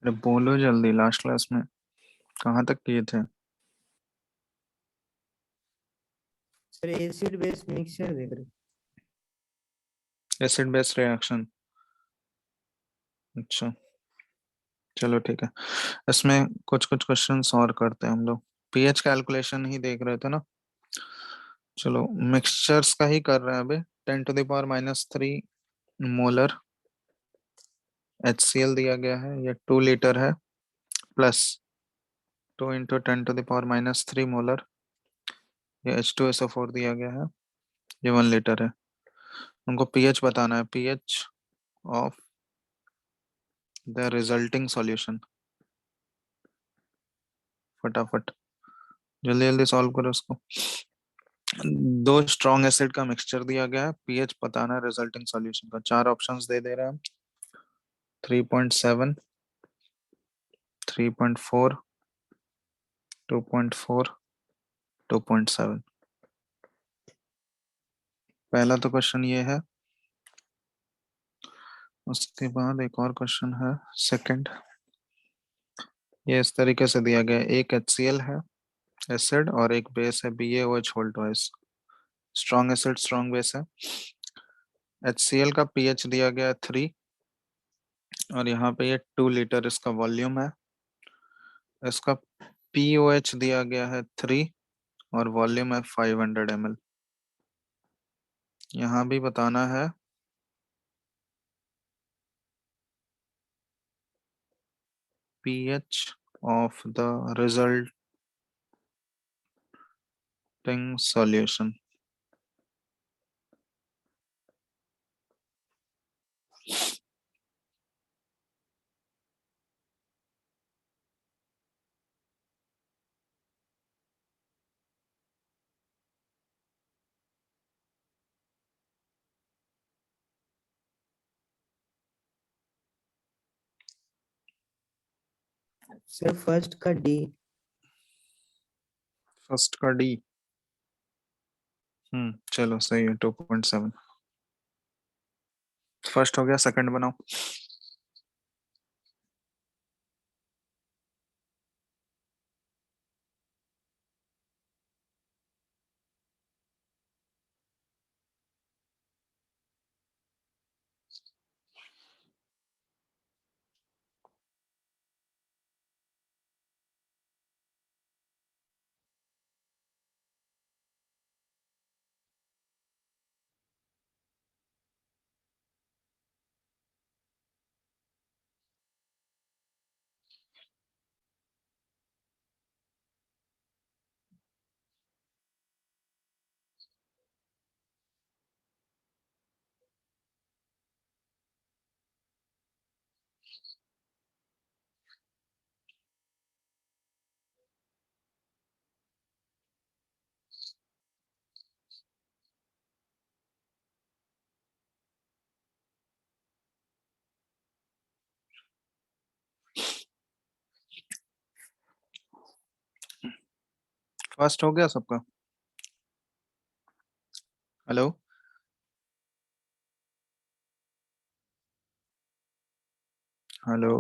अरे बोलो जल्दी, लास्ट क्लास में कहाँ तक किए थे? सर एसिड बेस मिक्सचर देख रहे। Acid base reaction. अच्छा, चलो ठीक है। इसमें कुछ कुछ क्वेश्चंस और करते हैं हम लोग। पीएच कैलकुलेशन ही देख रहे थे ना। चलो, मिक्सचर्स का ही कर रहे हैं अभी। 10⁻³ मोलर HCl दिया गया है, ये 2 लीटर है, प्लस 2 × 10⁻³ मोलर ये H2SO4 दिया गया है, ये 1 लीटर है। उनको पीएच बताना है, pH of the resulting solution. फटाफट जल्दी जल्दी सॉल्व करो उसको। दो स्ट्रॉन्ग एसिड का मिक्सचर दिया गया है, पीएच बताना है रिजल्टिंग सॉल्यूशन का। चार ऑप्शंस दे रहे हैं हम। 3.7, 3.4, 2.4, 2.7। पहला तो क्वेश्चन ये है। उसके बाद एक और क्वेश्चन है, सेकंड। ये इस तरीके से दिया गया है, एक HCl है एसिड और एक बेस है BaOH whole twice. Strong acid strong base है। HCl का पीएच दिया गया है 3 और यहाँ पे ये 2 लीटर इसका वॉल्यूम है। इसका POH दिया गया है 3 और वॉल्यूम है 500 ml। यहाँ भी बताना है pH of the resulting solution। Sir first का डी। फर्स्ट का D। चलो सही है, 2.7। फर्स्ट हो गया, सेकंड बनाओ। फर्स्ट हो गया सबका? Hello. Hello.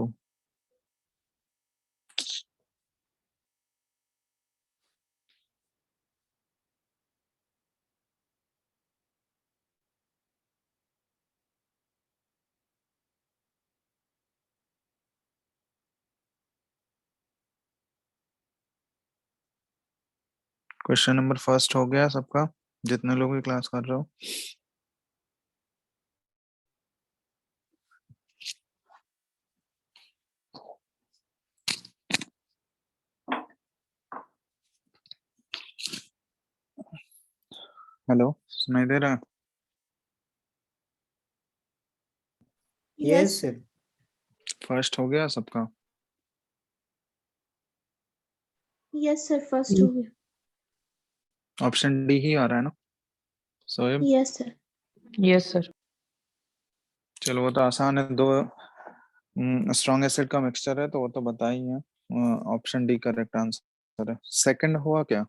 Question number first हो गया सबका, जितने लोग भी क्लास कर रहे हो? हेलो, सुनाई दे रहा है? Yes sir. फर्स्ट हो गया सबका? यस सर, फर्स्ट हो गया। ऑप्शन D ही आ रहा है ना Shoaib? Yes sir. Yes sir. चलो वो तो आसान है। दो स्ट्रॉन्ग एसिड का मिक्सचर है तो वो तो बता ही है। ऑप्शन D करेक्ट आंसर है। सेकंड हुआ क्या?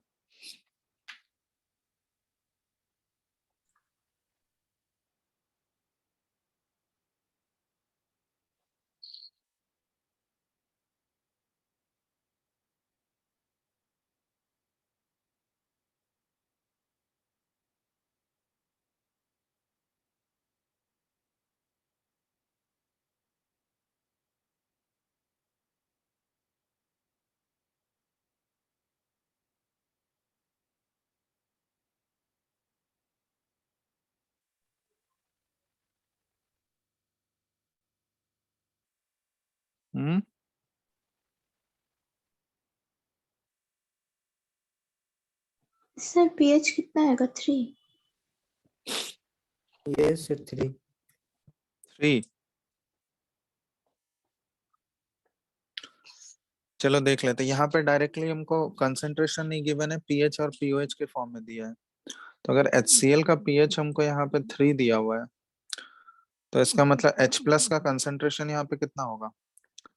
हम्म सर pH कितना आएगा? 3। Yes, sir. 3. 3। चलो देख लेते हैं। यहाँ पे डायरेक्टली हमको कंसंट्रेशन नहीं गिवन है, पीएच और पीओएच के फॉर्म में दिया है। तो अगर HCl का पीएच हमको यहाँ पे 3 दिया हुआ है, तो इसका मतलब H प्लस का कंसंट्रेशन यहाँ पे कितना होगा?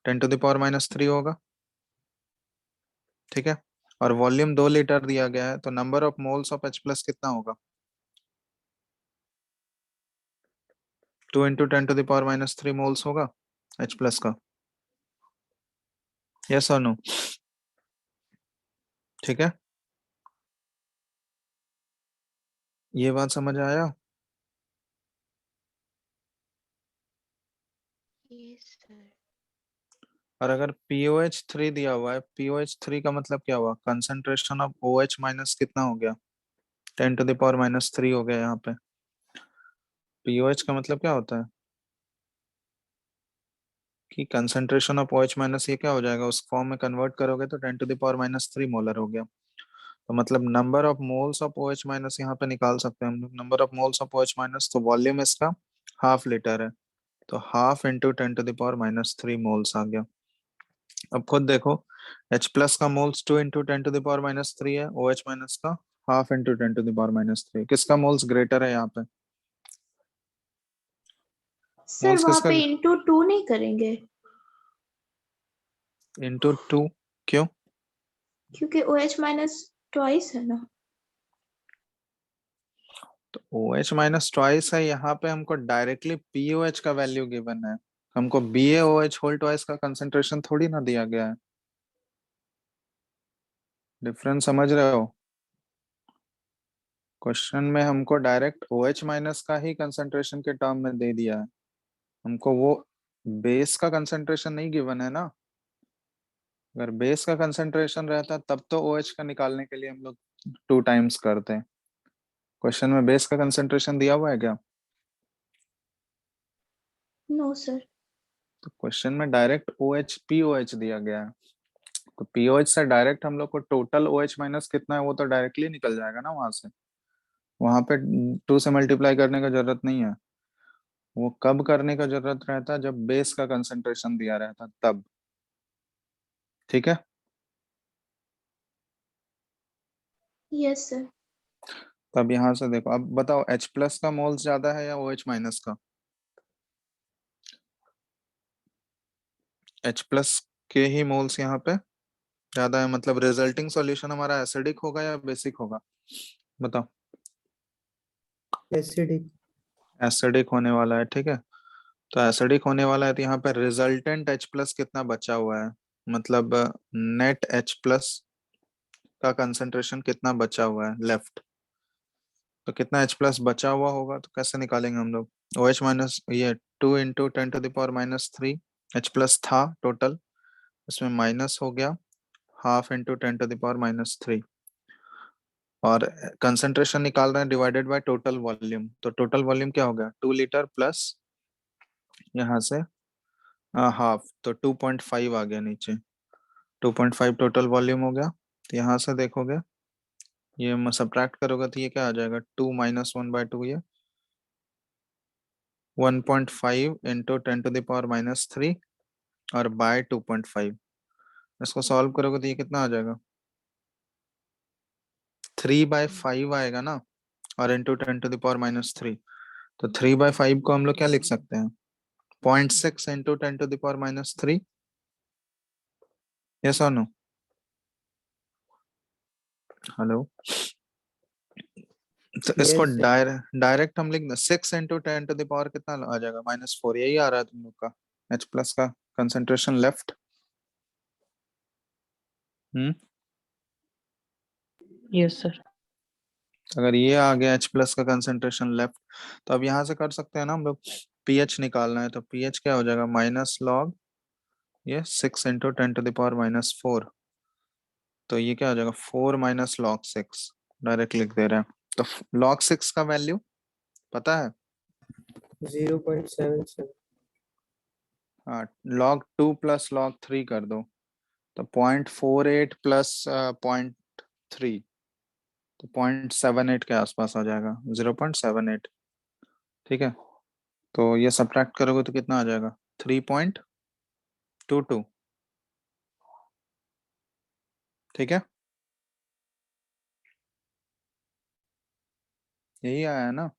10⁻³ होगा। ठीक है, और वॉल्यूम 2 लीटर दिया गया है, तो number of moles of H plus कितना होगा? 2 × 10⁻³ मोल्स होगा H प्लस का। यस और नो? ठीक है, ये बात समझ आया? Yes sir. और अगर POH 3 दिया हुआ है, POH 3 का मतलब क्या हुआ? कंसंट्रेशन ऑफ OH माइनस कितना हो गया? 10⁻³ हो गया यहाँ पे। POH का मतलब क्या होता है कि कंसंट्रेशन ऑफ OH माइनस, ये क्या हो जाएगा? उस फॉर्म में कन्वर्ट करोगे तो 10⁻³ मोलर हो गया। तो मतलब number of moles of OH minus यहाँ पे निकाल सकते हैं हम लोग। Number of moles of OH minus, तो वॉल्यूम इसका 1/2 लीटर है, तो 1/2 × 10⁻³ मोल्स आ गया। अब खुद देखो, H प्लस का मोल्स 2 × 10⁻³ है, OH माइनस का 1/2 × 10⁻³। किसका मोल्स ग्रेटर है यहाँ पे? सर मोल्स वहां किसका? पे इंटू 2 नहीं करेंगे? इंटू 2 क्यों? क्योंकि OH माइनस ट्वाइस है ना। तो OH माइनस ट्वाइस है, यहाँ पे हमको डायरेक्टली POH का वैल्यू गिवन है, हमको BaOH होल ट्वाइस का कंसंट्रेशन थोड़ी ना दिया गया है। डिफरेंस समझ रहे हो? क्वेश्चन में हमको डायरेक्ट OH माइनस का ही कंसंट्रेशन के टर्म में दे दिया है, हमको वो बेस का कंसंट्रेशन नहीं गिवन है ना। अगर बेस का कंसंट्रेशन रहता तब तो OH का निकालने के लिए हम लोग 2 टाइम्स करते हैं। क्वेश्चन में बेस का कंसंट्रेशन दिया हुआ है क्या? No sir. तो क्वेश्चन में डायरेक्ट OH POH दिया गया है, तो POH से डायरेक्ट हम लोग को टोटल OH माइनस कितना है वो तो डायरेक्टली निकल जाएगा ना वहां से। वहां पे 2 से मल्टीप्लाई करने का जरूरत नहीं है। वो कब करने का जरूरत रहता है? जब बेस का कंसंट्रेशन दिया रहता तब। ठीक है, यस सर। तब यहाँ से देखो, अब बताओ H प्लस का मोल्स ज्यादा है या OH माइनस का? H प्लस के ही मोल्स यहाँ पे ज्यादा है, मतलब रिजल्टिंग सॉल्यूशन हमारा एसिडिक होगा या बेसिक होगा? बताओ। Acidic. एसिडिक होने वाला है, ठीक है। तो एसिडिक होने वाला है, तो यहाँ पे रिजल्टेंट H प्लस कितना बचा हुआ है, मतलब नेट H प्लस का कंसंट्रेशन कितना बचा हुआ है लेफ्ट। तो कितना H प्लस बचा हुआ होगा, तो कैसे निकालेंगे हम लोग? OH माइनस, ये 2 × 10⁻³ H प्लस था टोटल, इसमें माइनस हो गया 1/2 × 10⁻³ और कंसंट्रेशन निकाल रहे हैं डिवाइडेड बाय टोटल वॉल्यूम। तो टोटल वॉल्यूम क्या होगा? 2 लीटर प्लस यहाँ से हाफ, तो 2.5 आ गया नीचे। 2.5 टोटल वॉल्यूम हो गया। तो यहाँ से देखोगे, ये सब्ट्रैक्ट करोगे तो ये क्या आ जाएगा? 2 - 1/2, ये 1.5 × 10⁻³ और बाय 2.5। इसको सॉल्व करोगे तो ये कितना आ जाएगा? 3/5 आएगा ना, और इंटू 10⁻³ तो 3/5 को हम लोग क्या लिख सकते हैं? 0.6 × 10⁻³। यस और नो? हेलो? तो इसको Yes, sir. डायरेक्ट हम लिख दें 6 × 10⁻, कितना आ जाएगा? -4। यही आ रहा है तुम लोग का H प्लस का कंसंट्रेशन लेफ्ट। हम्म Yes, sir. अगर ये आ गया H प्लस का कंसंट्रेशन लेफ्ट, तो अब यहाँ से कर सकते हैं ना हम लोग, पीएच निकालना है। तो पीएच क्या हो जाएगा? माइनस लॉग ये 6 × 10⁻⁴। तो ये क्या हो जाएगा? 4 - log 6। डायरेक्ट लिख दे रहे हैं। तो log 6 का वैल्यू पता है? 0.77. हाँ, log 2 प्लस log 3 कर दो, तो 0.48 प्लस 0.3, तो 0.78 के आसपास आ जाएगा, 0.78। ठीक है, तो ये सब्ट्रैक्ट करोगे तो कितना आ जाएगा, 3.22। ठीक है, यही आया है ना।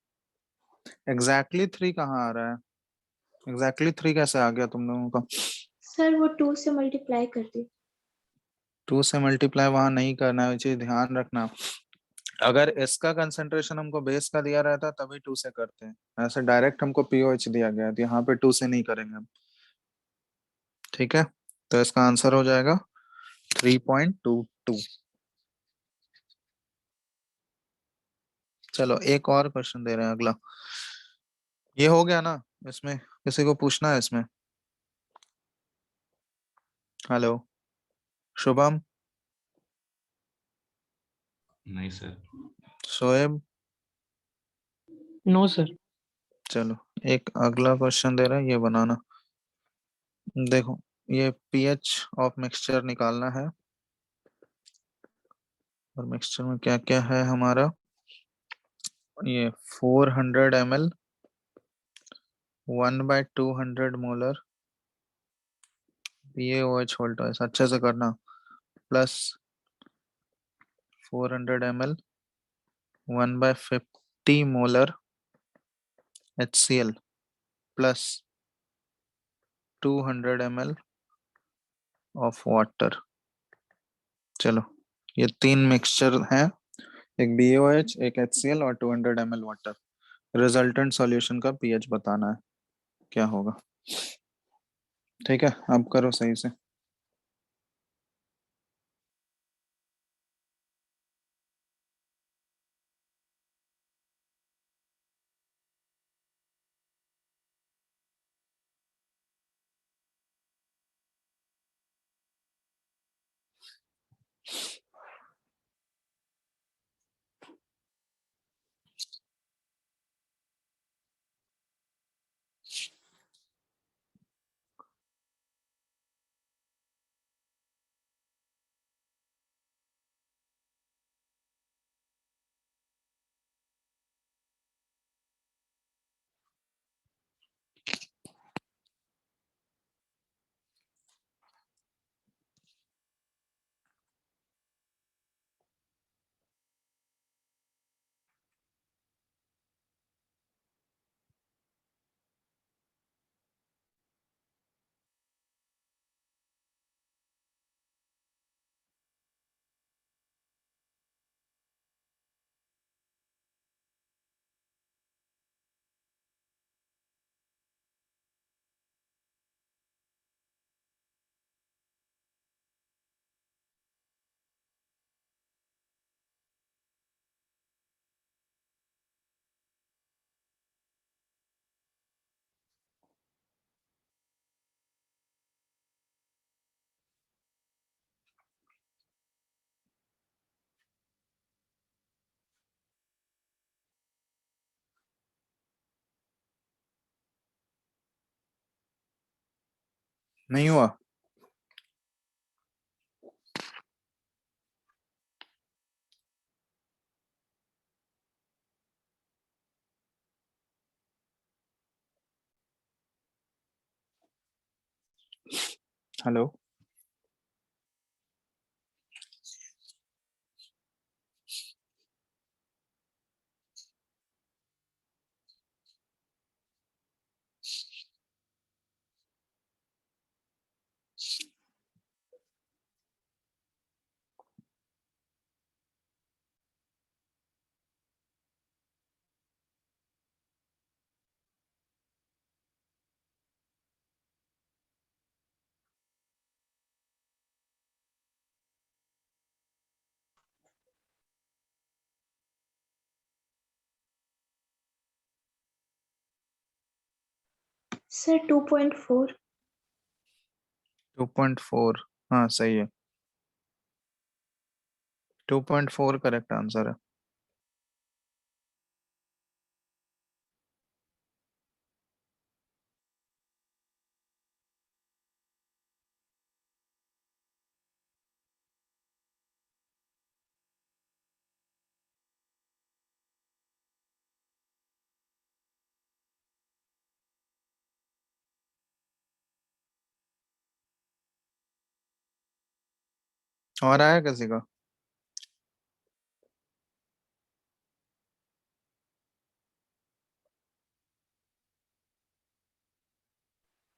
एग्जैक्टली 3 कहाँ आ रहा है, एग्जैक्टली 3 कैसे आ गया तुम लोगों का। सर वो 2 से मल्टीप्लाई कर दी। 2 से मल्टीप्लाई वहां नहीं करना है, ये चीज ध्यान रखना। अगर इसका कंसंट्रेशन हमको बेस का दिया रहता तभी 2 से करते हैं, ऐसे डायरेक्ट हमको पीओएच दिया गया है, तो यहाँ पे 2 से नहीं करेंगे हम। ठीक है, तो इसका आंसर हो जाएगा 3.22। चलो एक और क्वेश्चन दे रहे हैं, अगला। ये हो गया ना, इसमें किसी को पूछना है इसमें। हेलो शुभम, नहीं सर। शोएब। No sir. चलो एक अगला क्वेश्चन दे रहे हैं, ये बनाना। देखो, ये पीएच ऑफ मिक्सचर निकालना है, और मिक्सचर में क्या क्या है हमारा। ये 400 ml 1/200 मोलर PaOH होल्ट, ऐसा अच्छे से करना, plus 400 ml 1/50 molar HCl plus 200 ml of water. चलो, ये 3 मिक्सचर हैं, एक BaOH, एक HCl और 200 ml वाटर। रिजल्टेंट सॉल्यूशन का पीएच बताना है, क्या होगा। ठीक है, अब करो सही से। नहीं हुआ। Hello, sir 2.4। 2.4, हाँ सही है, 2.4 करेक्ट आंसर है। और आया किसी का?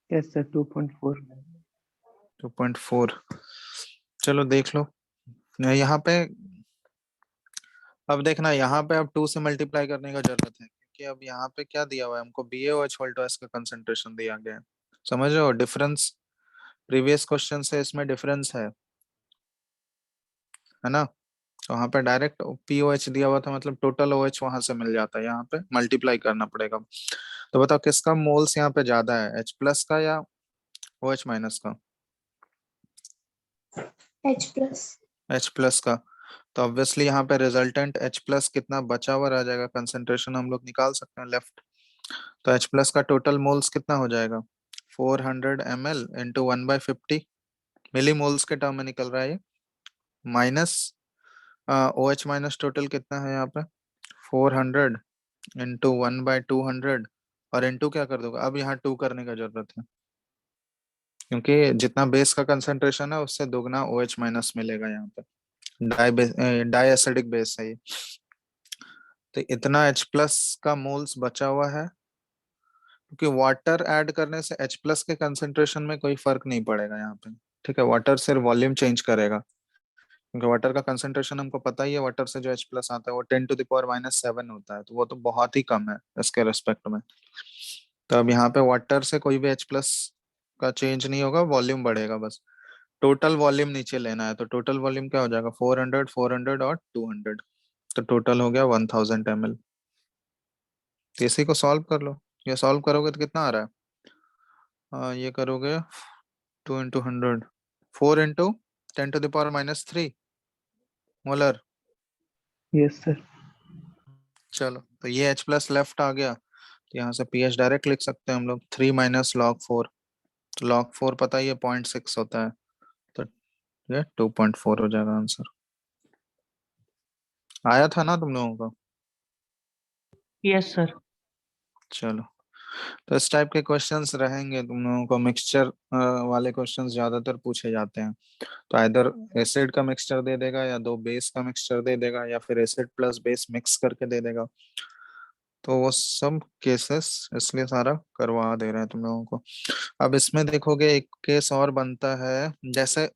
Yes sir 2.4। 2.4। चलो देख लो यहाँ पे। अब देखना यहाँ पे अब 2 से मल्टीप्लाई करने का जरूरत है, क्योंकि अब यहाँ पे क्या दिया हुआ है हमको, BaOH वोल्टोस का कंसंट्रेशन दिया गया है। समझ रहे हो डिफरेंस? प्रीवियस क्वेश्चन से इसमें डिफरेंस है ना? तो वहाँ पे डायरेक्ट POH दिया हुआ था, मतलब टोटल OH वहां से मिल जाता है, यहाँ पे मल्टीप्लाई करना पड़ेगा। तो बताओ किसका मोल्स यहाँ पे ज्यादा है, H प्लस का या OH माइनस का? H plus. H प्लस का। तो ऑब्वियसली यहाँ पे रिजल्टेंट H प्लस कितना बचा हुआ रह जाएगा, कंसंट्रेशन हम लोग निकाल सकते हैं लेफ्ट। तो H प्लस का टोटल मोल्स कितना हो जाएगा, 400 ml इंटू 1/50 मिली मोल्स के टर्म में निकल रहा है ये, माइनस OH माइनस टोटल कितना है यहाँ पे, 400 इंटू 1/200, और इंटू क्या कर दोगे, अब यहाँ 2 करने का जरूरत है, क्योंकि जितना बेस का कंसंट्रेशन है उससे दोगुना OH माइनस मिलेगा यहाँ पे। डाई एसिडिक बेस है ये। तो इतना H प्लस का मोल्स बचा हुआ है, क्योंकि वाटर ऐड करने से H प्लस के कंसंट्रेशन में कोई फर्क नहीं पड़ेगा यहाँ पे। ठीक है, वाटर सिर्फ वॉल्यूम चेंज करेगा, क्योंकि वाटर का कंसंट्रेशन हमको पता ही है, वाटर से जो H प्लस आता है वो 10⁻⁻7 होता है, तो वो तो बहुत ही कम है इसके रेस्पेक्ट में। तो अब यहाँ पे वाटर से कोई भी H प्लस का चेंज नहीं होगा, वॉल्यूम बढ़ेगा बस। टोटल वॉल्यूम नीचे लेना है, तो टोटल वॉल्यूम क्या हो जाएगा, 400 400 और 200, तो टोटल हो गया 1000 ml। तो इसी को सॉल्व कर लो, ये सॉल्व करोगे तो कितना आ रहा है, ये करोगे 2 into 100, 4 into 10⁻³ molar. Yes sir. चलो तो ये H प्लस लेफ्ट आ गया, तो यहाँ से pH डायरेक्ट लिख सकते हैं हम लोग, 3 माइनस log 4। तो log 4 पता ही है 0.6 होता है, तो ये 2.4 हो जाएगा आंसर। आया था ना तुम लोगों को? Yes sir. चलो, तो इस टाइप के क्वेश्चंस रहेंगे तुम लोगों को, मिक्सचर वाले क्वेश्चंस ज्यादातर पूछे जाते हैं। तो आइदर एसिड का मिक्सचर दे देगा, या दो बेस का मिक्सचर दे देगा, या फिर एसिड प्लस बेस मिक्स करके दे देगा। तो वो सब केसेस इसलिए सारा करवा दे रहे हैं तुम लोगों को। अब इसमें देखोगे एक केस और बनता है, जैसे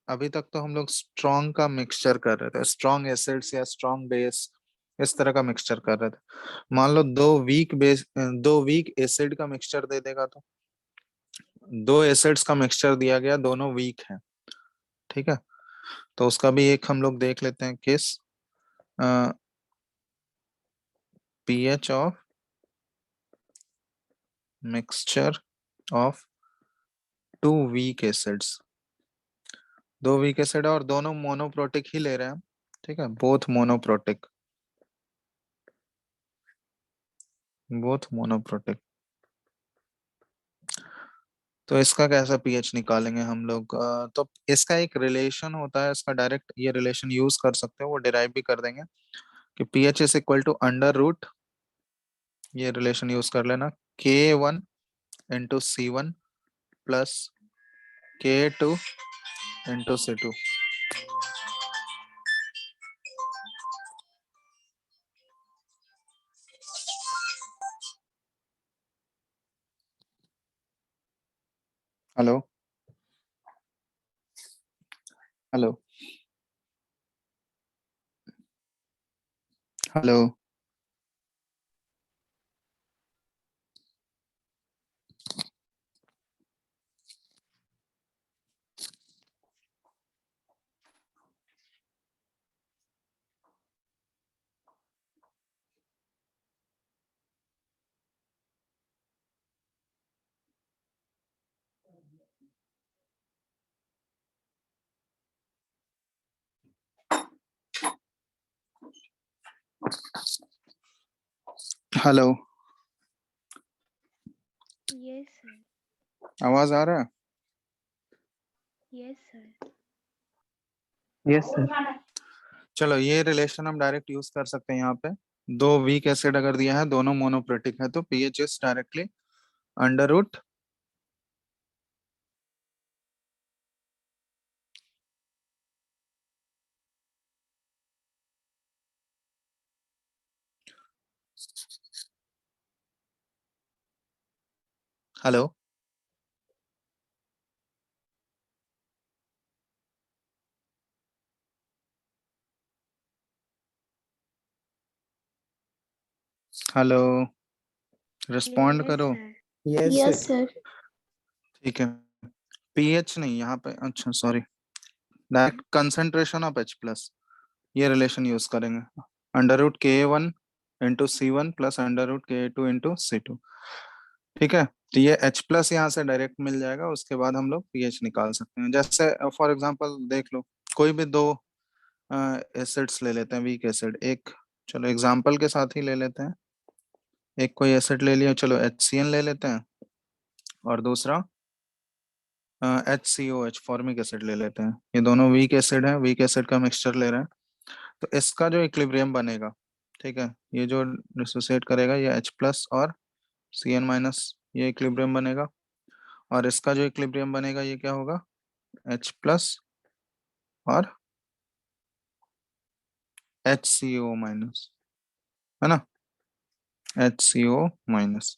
अभी तक तो हम लोग स्ट्रॉन्ग का मिक्सचर कर रहे थे, स्ट्रॉन्ग एसिड्स या स्ट्रॉन्ग बेस, इस तरह का मिक्सचर कर रहे थे। मान लो दो वीक एसिड का मिक्सचर दे देगा, तो दो एसिड्स का मिक्सचर दिया गया, दोनों वीक है। ठीक है, तो उसका भी एक हम लोग देख लेते हैं case. PH of mixture of 2 weak acids. 2 weak acid और दोनों मोनोप्रोटिक ही ले रहे हैं हम। ठीक है, बोथ मोनोप्रोटिक। तो इसका कैसा पीएच निकालेंगे हम लोग, तो इसका एक रिलेशन होता है, इसका डायरेक्ट ये रिलेशन यूज कर सकते हो, वो डिराइव भी कर देंगे कि pH is equal to under root, ये रिलेशन यूज कर लेना, K1 into C1 plus K2 into C2। Hello, hello, hello. Hello, Yes, sir. आवाज आ रहा है? Yes, sir. Yes sir. चलो ये रिलेशन हम डायरेक्ट यूज कर सकते हैं यहाँ पे। दो वीक एसिड अगर दिया है, दोनों मोनोप्रोटिक है, तो pH is directly under root hello, hello, respond Yes, करो। sir. Yes, Yes, sir. sir. ठीक है, पीएच नहीं यहाँ पे, अच्छा sorry, direct concentration of H plus, ये रिलेशन यूज करेंगे, under root K 1 into C1 plus under root K two into C2। ठीक है, तो ये H प्लस यहाँ से डायरेक्ट मिल जाएगा, उसके बाद हम लोग पीएच निकाल सकते हैं। जैसे फॉर एग्जांपल देख लो, कोई भी दो एसिड्स ले लेते हैं, वीक एसिड, एक चलो एग्जांपल के साथ ही ले लेते हैं, एक कोई एसिड ले लिया, चलो HCl ले लेते हैं, और दूसरा HCOH फॉर्मिक एसिड ले लेते हैं। ये दोनों वीक एसिड है, वीक एसिड का मिक्सचर ले रहे हैं, तो इसका जो इक्विलिब्रियम बनेगा, ठीक है, ये जो डिसोसिएट करेगा ये H प्लस और Cn माइनस, ये इक्विलिब्रियम बनेगा, और इसका जो इक्विलिब्रियम बनेगा ये क्या होगा, H प्लस और HCO माइनस, है ना, HCO माइनस।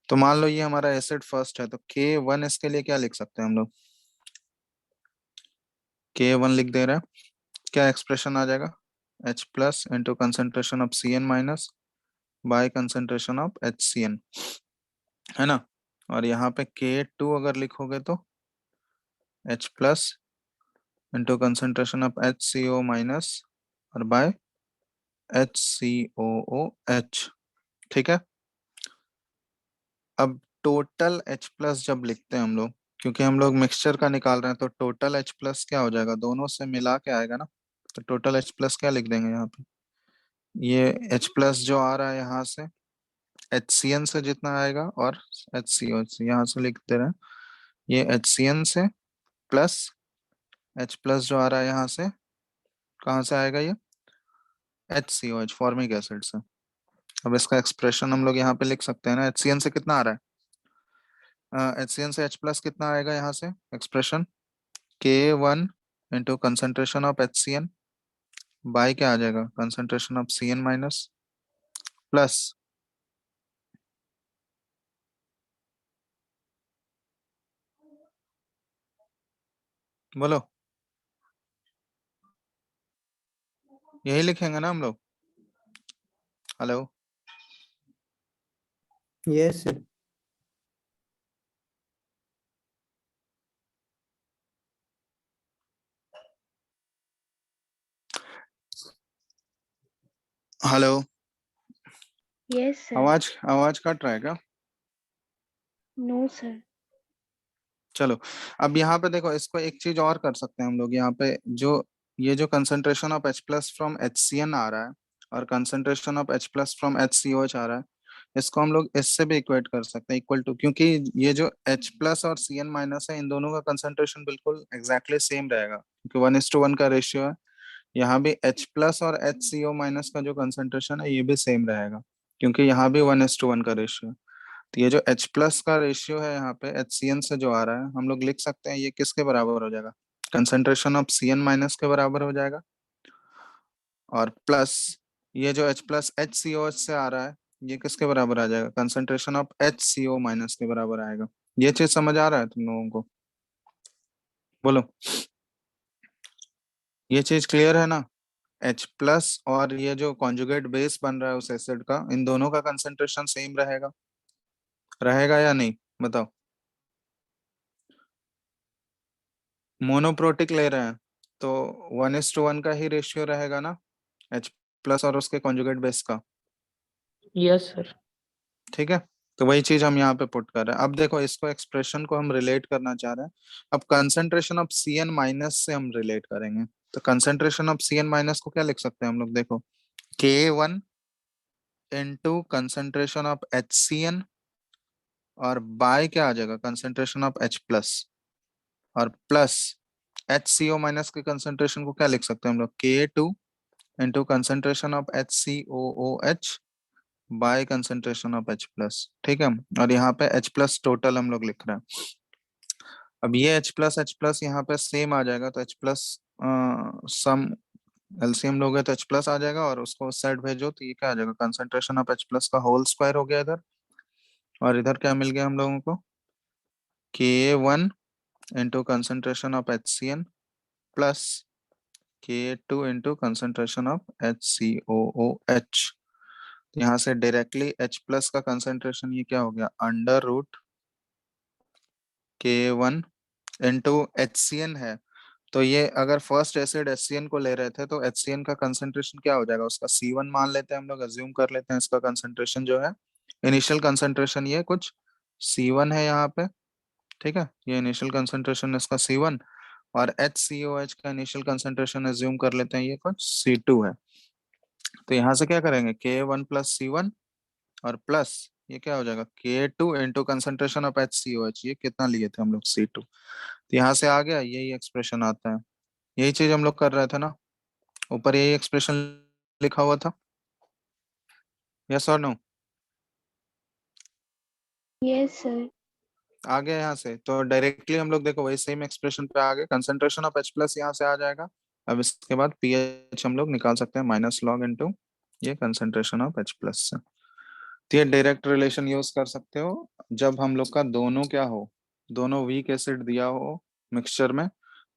तो मान लो ये हमारा एसिड फर्स्ट है, तो K1 इसके लिए क्या लिख सकते हैं हम लोग, K1 लिख दे रहे हैं, क्या एक्सप्रेशन आ जाएगा, H plus into concentration of Cn minus by concentration of HCN, है ना। और यहाँ पे K2 अगर लिखोगे तो H plus into concentration of HCO minus और बाय HCOOH। ठीक है, अब टोटल H प्लस जब लिखते हैं हम लोग, क्योंकि हम लोग मिक्सचर का निकाल रहे हैं, तो टोटल H प्लस क्या हो जाएगा, दोनों से मिला के आएगा ना, तो टोटल H प्लस क्या लिख देंगे यहाँ पे, ये H प्लस जो आ रहा है यहाँ से HCN से जितना आएगा, और HCO से यहाँ से लिख दे रहे हैं, ये HCN से प्लस H प्लस जो आ रहा है यहाँ से, कहाँ से आएगा ये, HCOH फॉर्मिक एसिड से। अब इसका एक्सप्रेशन हम लोग यहाँ पे लिख सकते हैं ना, HCN से कितना आ रहा है, HCN से H प्लस कितना आएगा यहाँ से expression, K1 into concentration of HCN by क्या आ जाएगा, concentration of Cn minus plus, बोलो, यही लिखेंगे ना हम लोग। Hello, Yes, sir. Hello, Yes, sir. आवाज आवाज कट रहा है क्या, No, sir. चलो। अब यहाँ पे देखो, इसको एक चीज और कर सकते हैं हम लोग, यहाँ पे जो ये जो concentration of H plus from HCN आ रहा है, और concentration of H plus from HCOH आ रहा है, इसको हम लोग इससे भी इक्वेट कर सकते हैं, इक्वल टू, क्योंकि ये जो H प्लस और Cn माइनस है, इन दोनों का कंसंट्रेशन बिल्कुल एग्जैक्टली सेम रहेगा, क्योंकि 1:1 का रेशियो है। यहाँ भी H प्लस और HCO माइनस का जो कंसंट्रेशन है ये भी सेम रहेगा, क्योंकि यहाँ भी 1:1 का रेशियो है। तो ये जो H प्लस का रेशियो है यहाँ पे HCN से जो आ रहा है, हम लोग लिख सकते हैं ये किसके बराबर हो जाएगा, कंसंट्रेशन ऑफ Cn माइनस के बराबर हो जाएगा, और प्लस ये जो H प्लस HCOH से आ रहा है, ये किसके बराबर आ जाएगा, कंसंट्रेशन ऑफ HCO माइनस के बराबर आएगा। ये चीज समझ आ रहा है तुम लोगों को, बोलो, ये चीज क्लियर है ना। H प्लस और ये जो कॉन्जुगेट बेस बन रहा है उस एसिड का, इन दोनों का कंसंट्रेशन सेम रहेगा, रहेगा या नहीं, बताओ। मोनोप्रोटिक ले रहे हैं, तो 1:1 का ही रेशियो रहेगा ना, H प्लस और उसके कॉन्जुगेट बेस का। Yes, sir. ठीक है, तो वही चीज हम यहाँ पे पुट कर रहे हैं। अब देखो, इसको एक्सप्रेशन को हम रिलेट करना चाह रहे हैं, अब कंसंट्रेशन ऑफ Cn माइनस से हम रिलेट करेंगे, तो कंसंट्रेशन ऑफ Cn माइनस को क्या लिख सकते हैं हम लोग, देखो, K1 into concentration of HCN और बाय क्या आ जाएगा, कंसंट्रेशन ऑफ H प्लस, और प्लस HCO माइनस के कंसंट्रेशन को क्या लिख सकते हैं हम लोग, K2 into concentration of HCOOH by concentration of H plus. ठीक है, और यहाँ पे H प्लस टोटल हम लोग लिख रहे हैं। अब ये H प्लस यहाँ पे सेम आ जाएगा, तो H प्लस सम एलसीएम लोगे तो H प्लस आ जाएगा, और उसको उस साइड भेजो तो ये क्या आ जाएगा, कंसंट्रेशन ऑफ H प्लस का होल स्क्वायर हो गया इधर, और इधर क्या मिल गया हम लोगों को, Ka1 into concentration of HCN plus Ka2 into concentration of HCOOH। यहाँ से डायरेक्टली H प्लस का कंसंट्रेशन ये क्या हो गया, under root K1 into HCN है। तो ये अगर फर्स्ट एसिड HCN को ले रहे थे तो HCN का कंसंट्रेशन क्या हो जाएगा, उसका C1 मान लेते हैं हम लोग, अज्यूम कर लेते हैं इसका कंसंट्रेशन जो है, इनिशियल कंसंट्रेशन ये कुछ C1 है यहाँ पे, ठीक है, ये इनिशियल कंसंट्रेशन इसका C1, और HCOH का इनिशियल कंसंट्रेशन एज्यूम कर लेते हैं ये कुछ C2 है। तो यहाँ से क्या करेंगे, K1 प्लस C1 और प्लस ये क्या हो जाएगा K2 into concentration of HCOH, ये कितना लिए थे हम लोग C2, तो यहाँ से आ गया यही एक्सप्रेशन आता है। यही चीज हम लोग कर रहे थे ना, ऊपर यही एक्सप्रेशन लिखा हुआ था, यस और नो, Yes, sir. आ गया यहाँ से, तो डायरेक्टली हम लोग देखो वही सेम एक्सप्रेशन पे आ गए, कंसंट्रेशन ऑफ H प्लस यहाँ से आ जाएगा। अब इसके बाद पीएच हम लोग निकाल सकते हैं माइनस लॉग इनटू ये कंसंट्रेशन ऑफ H प्लस से। तो ये डायरेक्ट रिलेशन यूज कर सकते हो जब हम लोग का दोनों क्या हो, दोनों वीक एसिड दिया हो मिक्सचर में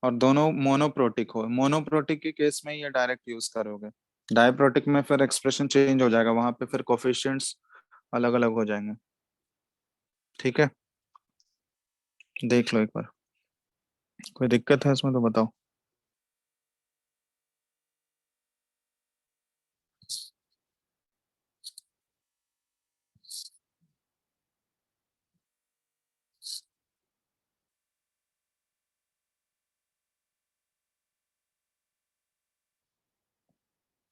और दोनों मोनोप्रोटिक हो। मोनोप्रोटिक के केस में ये डायरेक्ट यूज करोगे, डायप्रोटिक में फिर एक्सप्रेशन चेंज हो जाएगा, वहां पे फिर कोफिशिएंट्स अलग अलग हो जाएंगे, ठीक है, देख लो एक बार, कोई दिक्कत है इसमें तो बताओ।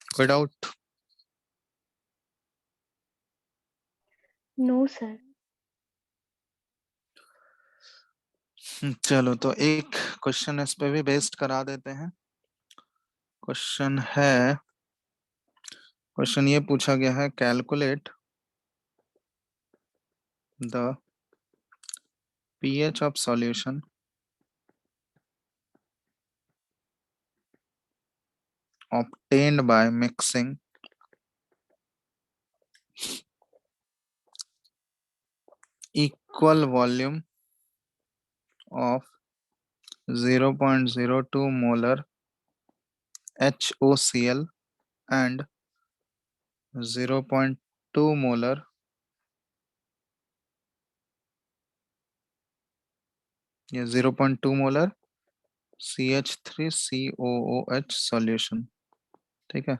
कोई डाउट? No, sir. चलो तो एक क्वेश्चन इस पे भी बेस्ड करा देते हैं। क्वेश्चन है, क्वेश्चन ये पूछा गया है, calculate the pH of solution obtained by mixing equal volume of 0.02 molar HOCl and 0.2 molar या 0.2 molar CH3COOH solution, ठीक है,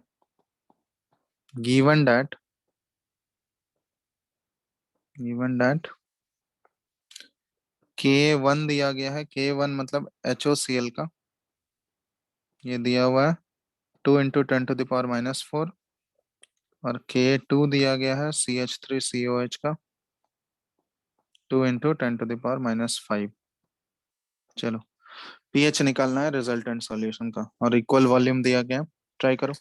given that K1 दिया गया है, K1 मतलब HOCl का, ये दिया हुआ है 2 × 10⁻⁴, और K2 दिया गया है CH3COH का 2 × 10⁻⁵। चलो पीएच निकालना है रिजल्टेंट सॉल्यूशन का, और इक्वल वॉल्यूम दिया गया है, ट्राई करो।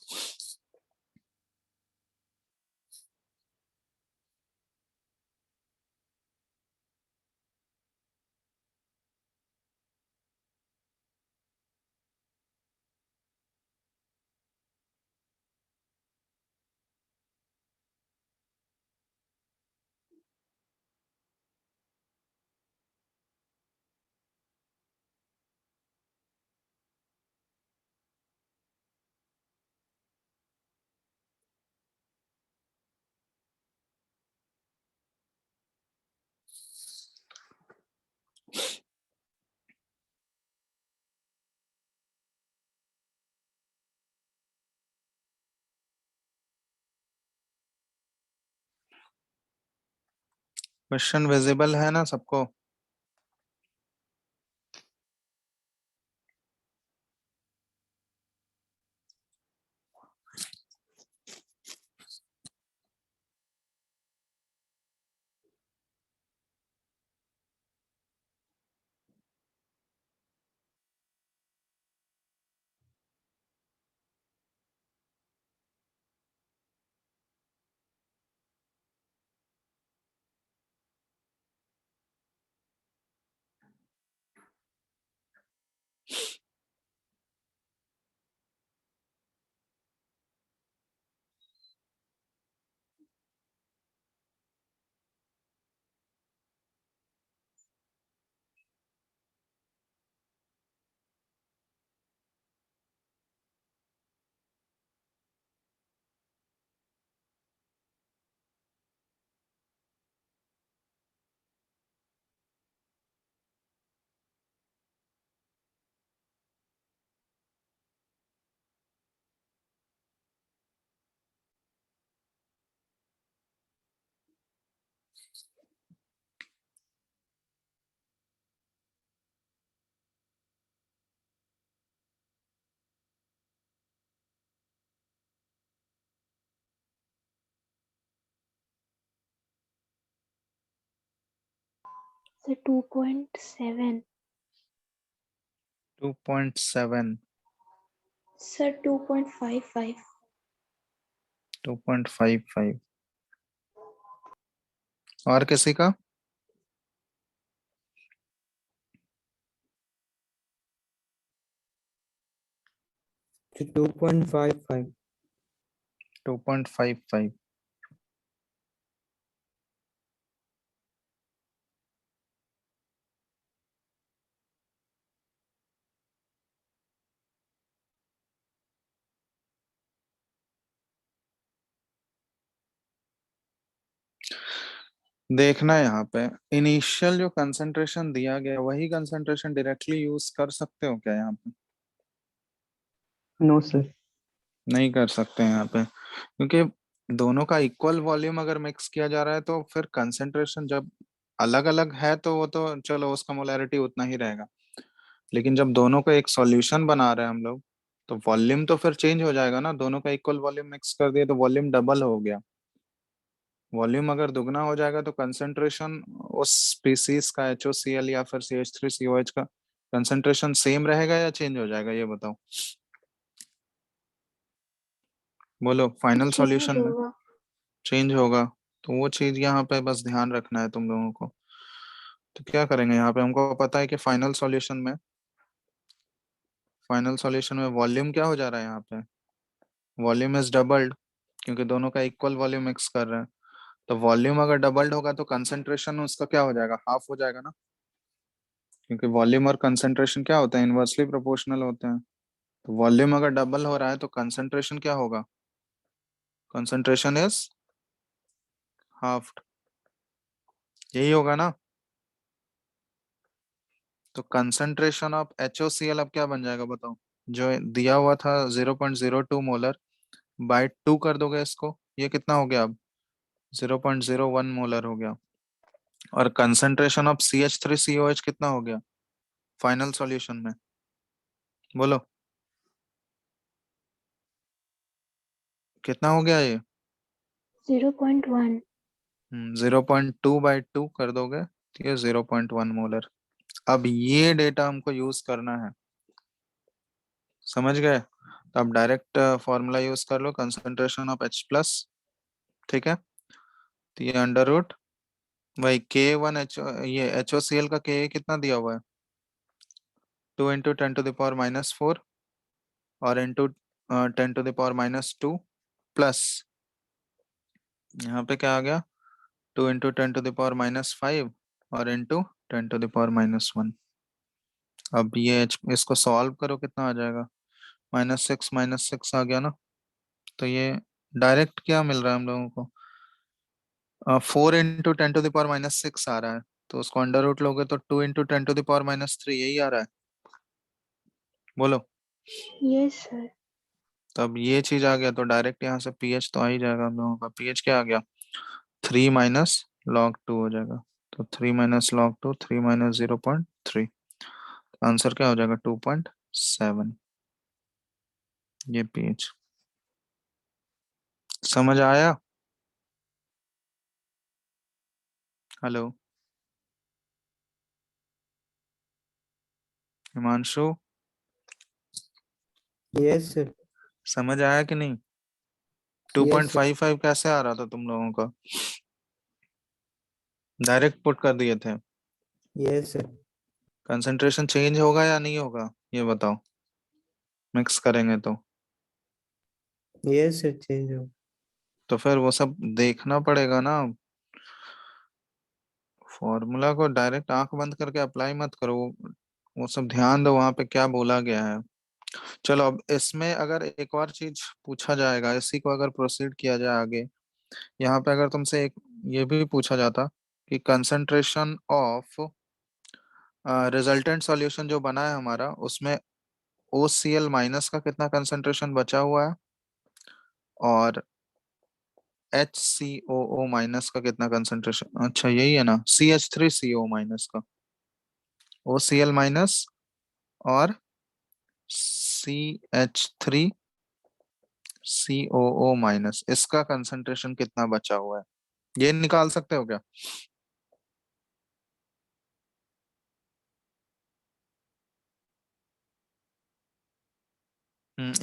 क्वेश्चन विजिबल है ना सबको? Sir, 2.7. 2.7, Sir, 2.55. 2.55। और किसी का? So 2.55. 2.55। देखना है यहाँ पे इनिशियल जो कंसंट्रेशन दिया गया वही कंसंट्रेशन डायरेक्टली यूज कर सकते हो क्या यहाँ पे? No sir. नहीं कर सकते हैं यहाँ पे, क्योंकि दोनों का इक्वल वॉल्यूम अगर मिक्स किया जा रहा है तो फिर कंसंट्रेशन जब अलग अलग है तो वो तो चलो उसका मोलैरिटी उतना ही रहेगा, लेकिन जब दोनों का एक सॉल्यूशन बना रहे हैं हम लोग तो वॉल्यूम तो फिर चेंज हो जाएगा ना। दोनों का इक्वल वॉल्यूम मिक्स कर दिए तो वॉल्यूम डबल हो गया। वॉल्यूम अगर दुगना हो जाएगा तो कंसंट्रेशन उस स्पीसीज का HOCl या फिर CH3COH का कंसंट्रेशन सेम रहेगा या चेंज हो जाएगा, ये बताओ। बोलो फाइनल Change सॉल्यूशन में होगा। चेंज होगा। तो वो चीज यहाँ पे बस ध्यान रखना है तुम लोगों को। तो क्या करेंगे यहाँ पे, हमको पता है कि फाइनल सॉल्यूशन में वॉल्यूम क्या हो जा रहा है यहाँ पे, वॉल्यूम इज डबल्ड, क्योंकि दोनों का इक्वल वॉल्यूम मिक्स कर रहे हैं। तो वॉल्यूम अगर डबल्ड होगा तो कंसंट्रेशन उसका क्या हो जाएगा, हाफ हो जाएगा ना, क्योंकि वॉल्यूम और कंसंट्रेशन क्या होता है, इनवर्सली प्रोपोर्शनल होते हैं। तो वॉल्यूम अगर डबल हो रहा है तो कंसंट्रेशन क्या होगा, कंसंट्रेशन इज हाफ, यही होगा ना। तो कंसंट्रेशन ऑफ HOCl अब क्या बन जाएगा बताओ, जो दिया हुआ था 0.02 मोलर बाय 2 कर दोगे इसको, ये कितना हो गया अब 0.01 मोलर हो गया। और कंसंट्रेशन ऑफ CH3COH कितना हो गया फाइनल सॉल्यूशन में, बोलो कितना हो गया ये? 0.1. 0.2/2 कर दोगे तो ये 0.1 मोलर। अब ये डेटा हमको यूज करना है, समझ गए? तो अब डायरेक्ट फॉर्मूला यूज कर लो, कंसंट्रेशन ऑफ H+, ठीक है। तो ये अंडर रूट वही K1H, ये HOCl का Ka कितना दिया हुआ है 2 × 10⁻⁴ और इंटू 10⁻⁻2 प्लस यहाँ पे क्या आ गया 2 × 10⁻⁵ और इंटू 10⁻⁻1। अब ये इसको सॉल्व करो कितना आ जाएगा, -6 आ गया ना। तो ये डायरेक्ट क्या मिल रहा है हम लोगों को, 4 × 10⁻⁶ आ रहा है। तो उसको अंडर रूट लोगे तो 2 × 10⁻3 यही आ रहा है, बोलो। Yes, sir. तो अब ये चीज आ गया तो डायरेक्ट यहाँ से pH तो आ ही जाएगा हम लोगों का। pH क्या आ गया 3 - log 2 हो जाएगा। तो 3 - log 2, 3 - 0.3, आंसर क्या हो जाएगा 2.7। ये pH समझ आया? Hello Himanshu, Yes, sir. समझ आया कि नहीं? Yes, sir. 2.55 कैसे आ रहा था तुम लोगों का, डायरेक्ट पुट कर दिए थे। Yes, sir. कंसंट्रेशन चेंज होगा या नहीं होगा ये बताओ, मिक्स करेंगे तो। Yes, sir. Change हो. तो फिर वो सब देखना पड़ेगा ना, फॉर्मूला को डायरेक्ट आंख बंद करके अप्लाई मत करो, वो सब ध्यान दो वहां पे क्या बोला गया है। चलो अब इसमें अगर एक और चीज पूछा जाएगा, इसी को अगर प्रोसीड किया जाए आगे, यहाँ पे अगर तुमसे एक ये भी पूछा जाता कि कंसंट्रेशन ऑफ रिजल्टेंट सॉल्यूशन जो बना है हमारा उसमें OCl- का कितना कंसंट्रेशन बचा हुआ है और HCOO- का कितना कंसंट्रेशन, अच्छा यही है ना CH3CO- का, OCl- और CH3COO- इसका कंसंट्रेशन कितना बचा हुआ है, ये निकाल सकते हो क्या?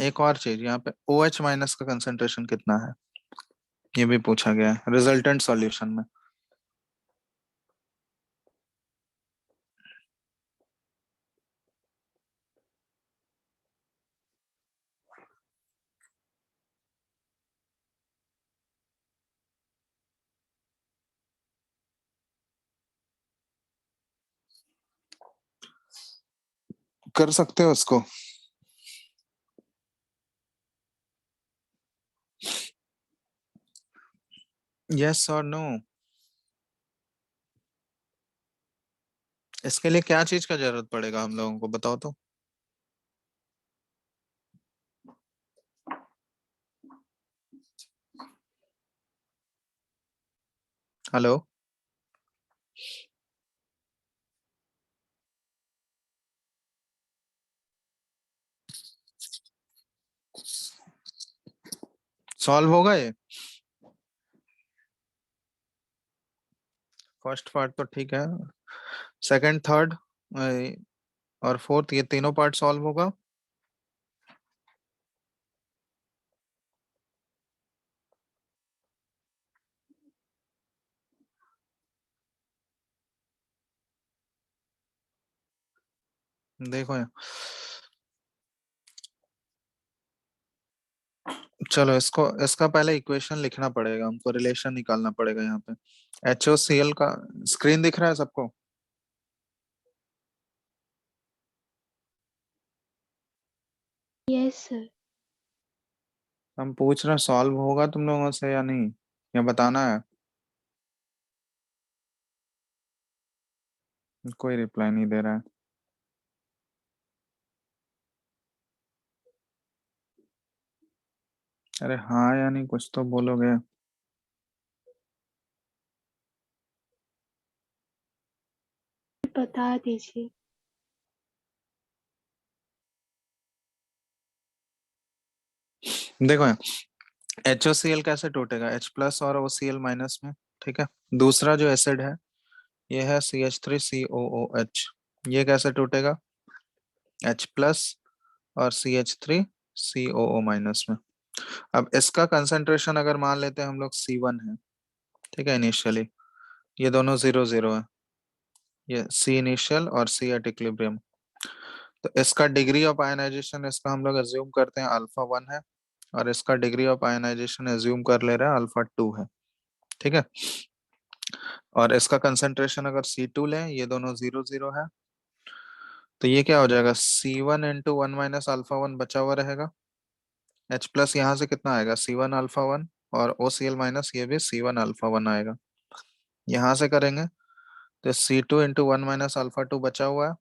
एक और चीज यहाँ पे OH माइनस का कंसेंट्रेशन कितना है ये भी पूछा गया है रिजल्टेंट सॉल्यूशन में। कर सकते हो उसको। यस और नो। इसके लिए क्या चीज का जरूरत पड़ेगा हम लोगों को बताओ तो। हेलो। सॉल्व होगा ये। फर्स्ट पार्ट तो ठीक है। सेकंड थर्ड और फोर्थ ये तीनों पार्ट सॉल्व होगा। देखो चलो इसको इसका पहले इक्वेशन लिखना पड़ेगा हमको रिलेशन निकालना पड़ेगा यहाँ पे। HOCl का स्क्रीन दिख रहा है सबको। Yes, sir. हम पूछ रहे हैं सॉल्व होगा तुम लोगों से या नहीं या बताना है। कोई रिप्लाई नहीं दे रहा है। अरे हाँ या नहीं कुछ तो बोलोगे। बता दीजिए। देखो HOCl कैसे टूटेगा H प्लस और OCl माइनस में। ठीक है। दूसरा जो एसिड है ये है CH3COOH। ये कैसे टूटेगा H प्लस और CH3COO माइनस में। अब इसका कंसंट्रेशन अगर मान लेते हैं हम लोग C1 है। ठीक है इनिशियली ये दोनों 0 0 है। ये C इनिशियल और C एट इक्विलिब्रियम। तो इसका डिग्री ऑफ आयनाइजेशन इसका हम लोग एज्यूम करते हैं अल्फा 1 है और इसका डिग्री ऑफ आयनाइजेशन एज्यूम कर ले रहा है अल्फा 2 है। ठीक है। और इसका कंसंट्रेशन अगर C2 लें ये दोनों 0 0 है। तो ये क्या हो जाएगा C1 × 1 माइनस अल्फा 1 बचा हुआ रहेगा। H प्लस यहाँ से कितना आएगा C1 अल्फा 1 और OCl माइनस ये भी C1 अल्फा 1 आएगा। यहाँ से करेंगे तो C2 × 1 माइनस अल्फा 2 बचा हुआ है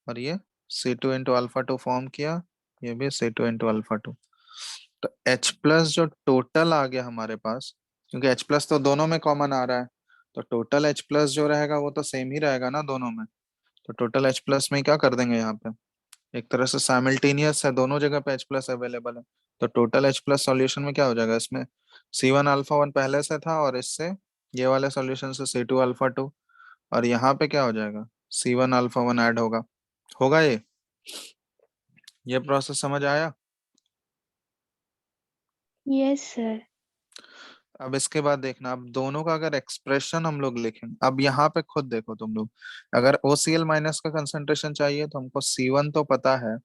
और ये C2 × अल्फा 2 फॉर्म किया। ये भी C2 × अल्फा 2। तो H प्लस जो टोटल आ गया हमारे पास क्योंकि H प्लस तो दोनों में कॉमन आ रहा है तो टोटल H प्लस जो रहेगा वो तो सेम ही रहेगा ना दोनों में। तो टोटल H प्लस में क्या कर देंगे यहाँ पे एक तरह से साइमल्टेनियस है दोनों जगह पे H प्लस अवेलेबल है। तो टोटल H प्लस सॉल्यूशन में क्या हो जाएगा इसमें C1 अल्फा 1 पहले से था और इससे ये वाले सॉल्यूशन से C2 अल्फा 2 और यहाँ पे क्या हो जाएगा C1 अल्फा 1 ऐड होगा। होगा ये प्रोसेस समझ आया। Yes, sir. अब इसके बाद देखना अब दोनों का अगर एक्सप्रेशन हम लोग लिखें अब यहाँ पे खुद देखो तुम लोग अगर OCl माइनस का कंसंट्रेशन चाहिए तो हमको C1 तो पता है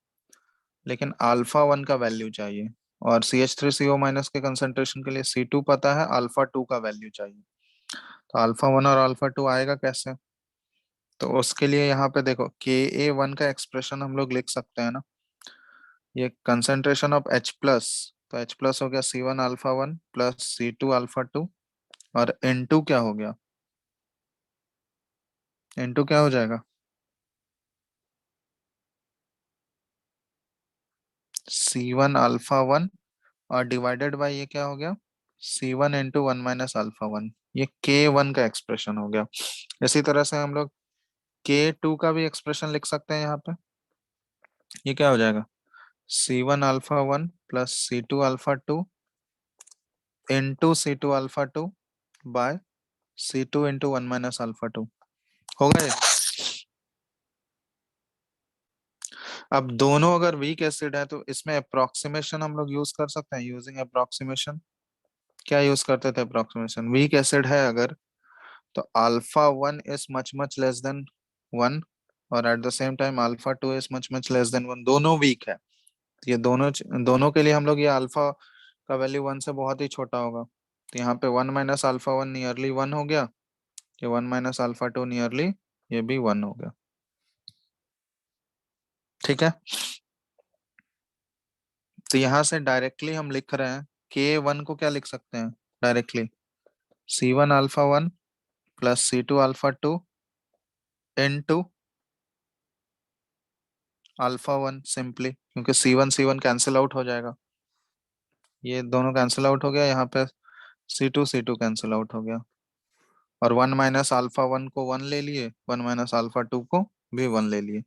लेकिन अल्फा 1 का वैल्यू चाहिए और CH3CO माइनस के कंसंट्रेशन के लिए C2 पता है अल्फा 2 का वैल्यू चाहिए। तो अल्फा 1 और अल्फा 2 आएगा कैसे। तो उसके लिए यहाँ पे देखो Ka1 का एक्सप्रेशन हम लोग लिख सकते हैं ना। ये कंसंट्रेशन ऑफ H प्लस तो H प्लस हो गया C1 alpha 1 plus C2 alpha 2 और N2 क्या हो गया N2 क्या हो जाएगा C1 अल्फा 1 और डिवाइडेड बाय ये क्या हो गया C1 × 1 माइनस अल्फा 1। ये K1 का एक्सप्रेशन हो गया। इसी तरह से हम लोग K2 का भी एक्सप्रेशन लिख सकते हैं यहाँ पे। ये क्या हो जाएगा C1 alpha 1 plus C2 alpha 2 × C2 alpha 2 by C2 × 1 minus alpha 2। होगा ये। अब दोनों अगर वीक एसिड है तो इसमें अप्रोक्सीमेशन हम लोग यूज कर सकते हैं, यूजिंग अप्रोक्सीमेशन। क्या यूज करते थे अप्रोक्सीमेशन? वीक एसिड है अगर, तो alpha one is much much less than one, और at the same time alpha two is much much less than one, दोनों वीक है। तो ये दोनों दोनों के लिए हम लोग ये अल्फा का वैल्यू वन से बहुत ही छोटा होगा, तो यहाँ पे one minus alpha one nearly one हो गया, ये one minus alpha two nearly ये भी वन हो गया। ठीक है, तो यहाँ से डायरेक्टली हम लिख रहे हैं के वन को क्या लिख सकते हैं directly, C one alpha one plus C two alpha two into alpha one, simply क्योंकि सी वन कैंसिल आउट हो जाएगा, ये दोनों कैंसिल आउट हो गया, यहाँ पे सी टू कैंसिल आउट हो गया, और वन माइनस अल्फा वन को वन ले लिए, वन माइनस अल्फा टू को भी वन ले लिए,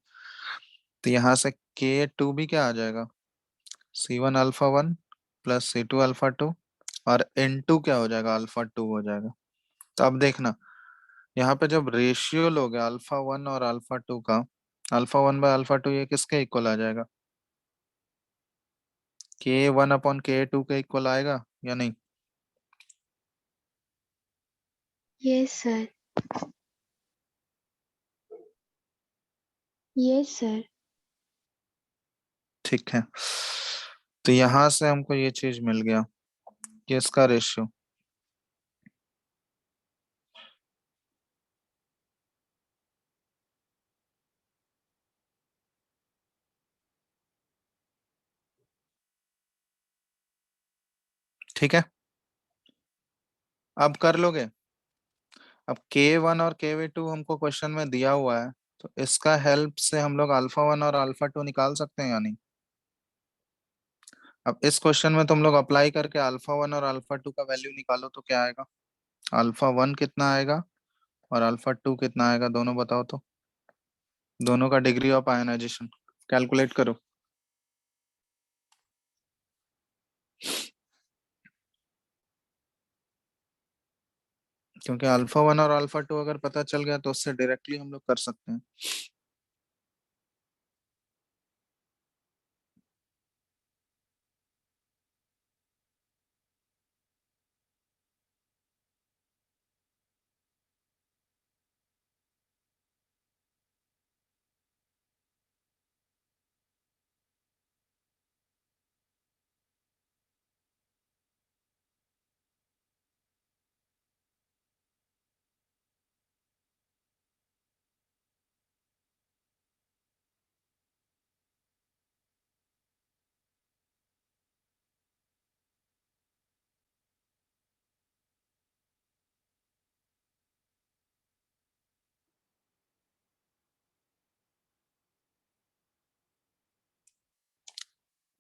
तो यहाँ से के टू भी क्या आ जाएगा, C one alpha one plus C two alpha two, और इन टू क्या हो जाएगा, अल्फा टू हो जाएगा। तो अब देखना यहाँ पे जब रेशियो लोगे अल्फा वन और अल्फा टू का, alpha one by alpha two ये किसके इक्वल आ जाएगा, के वन अपॉन के टू के इक्वल आएगा या नहीं? Yes, sir. Yes, sir. ठीक है, तो यहां से हमको ये चीज मिल गया कि इसका रेशियो, ठीक है, अब कर लोगे। अब के वन और के वी टू हमको क्वेश्चन में दिया हुआ है, तो इसका हेल्प से हम लोग अल्फा वन और अल्फा टू निकाल सकते हैं या नहीं? अब इस क्वेश्चन में तुम लोग अप्लाई करके अल्फा वन और अल्फा टू का वैल्यू निकालो तो क्या आएगा, अल्फा वन कितना आएगा और अल्फा टू कितना आएगा, दोनों बताओ तो, दोनों का डिग्री ऑफ आयनाइजेशन कैलकुलेट करो। क्योंकि अल्फा वन और अल्फा टू अगर पता चल गया तो उससे डायरेक्टली हम लोग कर सकते हैं।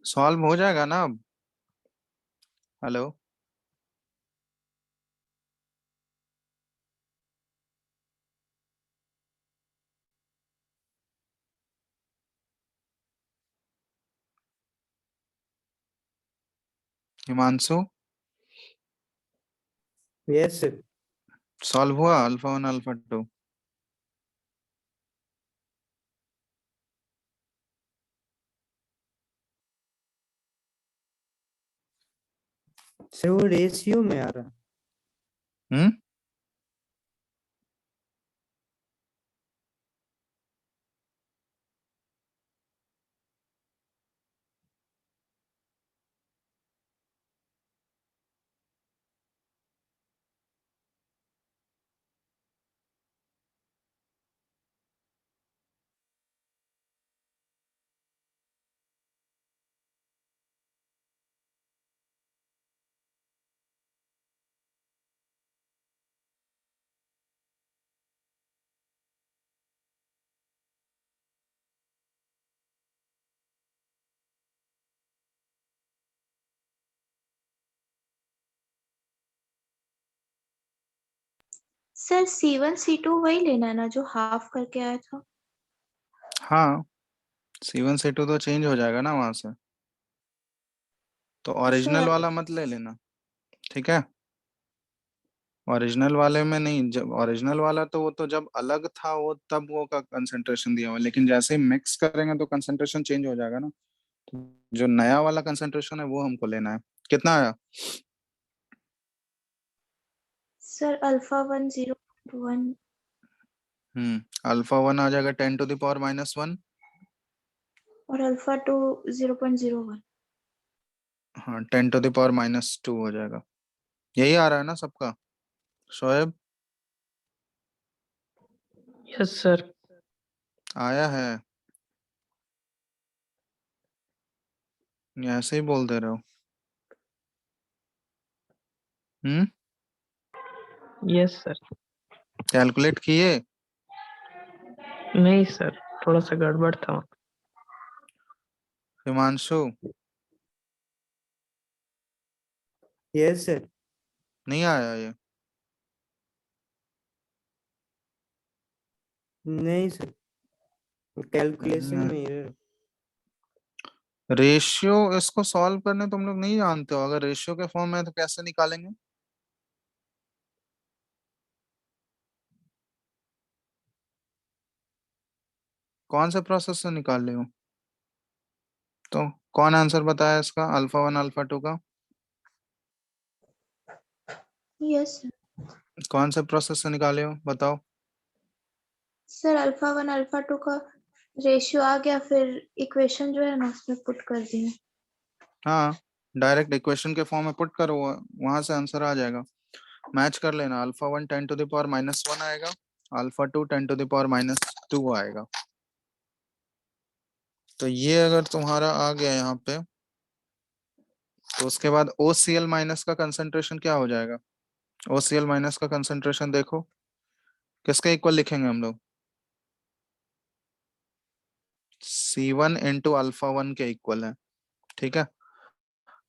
सॉल्व हो जाएगा ना अब? Hello, Himanshu, Yes, sir. Solve हुआ alpha one alpha two? Sir वो रेशियो में आ रहा। हम्म, सर C1 C2 वही लेना है ना जो हाफ करके आया था? हाँ, C1 C2 तो चेंज हो जाएगा ना वहां से, तो तो ओरिजिनल सर वाला मत ले लेना, ठीक है। ओरिजिनल वाले में नहीं, जब ओरिजिनल वाला तो वो तो जब अलग था वो तब वो का कंसंट्रेशन दिया हुआ, लेकिन जैसे ही मिक्स करेंगे तो कंसंट्रेशन चेंज हो जाएगा ना। तो जो नया वाला कंसंट्रेशन है वो हमको लेना है। कितना आया? सर अल्फा 1 0.1 अल्फा 1 आ जाएगा 10⁻⁻1। और अल्फा 2 0.01। हाँ, 10⁻⁻2 हो जाएगा। यही आ रहा है ना सबका? Shoaib, yes sir. आया है? या ऐसे ही बोल दे रहे हो? हम्म यस सर। कैलकुलेट किए? नहीं सर, थोड़ा सा गड़बड़ था। Himanshu, yes sir. नहीं आया ये? नहीं सर, कैलकुलेशन में एरर। रेशियो इसको सॉल्व करने तुम लोग नहीं जानते हो? अगर रेशियो के फॉर्म में है तो कैसे निकालेंगे? कौन से प्रोसेस से निकाल रहे हो? तो कौन आंसर बताया इसका, अल्फा 1 अल्फा 2 का? यस कौन से प्रोसेस से निकाले हो बताओ? सर, अल्फा 1 अल्फा 2 का रेशियो आ गया, फिर इक्वेशन जो है ना उसमें पुट कर दिए। हाँ, डायरेक्ट इक्वेशन के फॉर्म में पुट करो, वहां से आंसर आ जाएगा। मैच कर लेना, अल्फा 1 10⁻⁻1 आएगा, अल्फा 2 10⁻⁻2 आएगा। तो ये अगर तुम्हारा आ गया यहाँ पे, तो उसके बाद OCl माइनस का कंसंट्रेशन क्या हो जाएगा? OCl माइनस का कंसंट्रेशन देखो, किसके इक्वल लिखेंगे हम लोग? C1 इंटू अल्फा 1 के इक्वल है, ठीक है।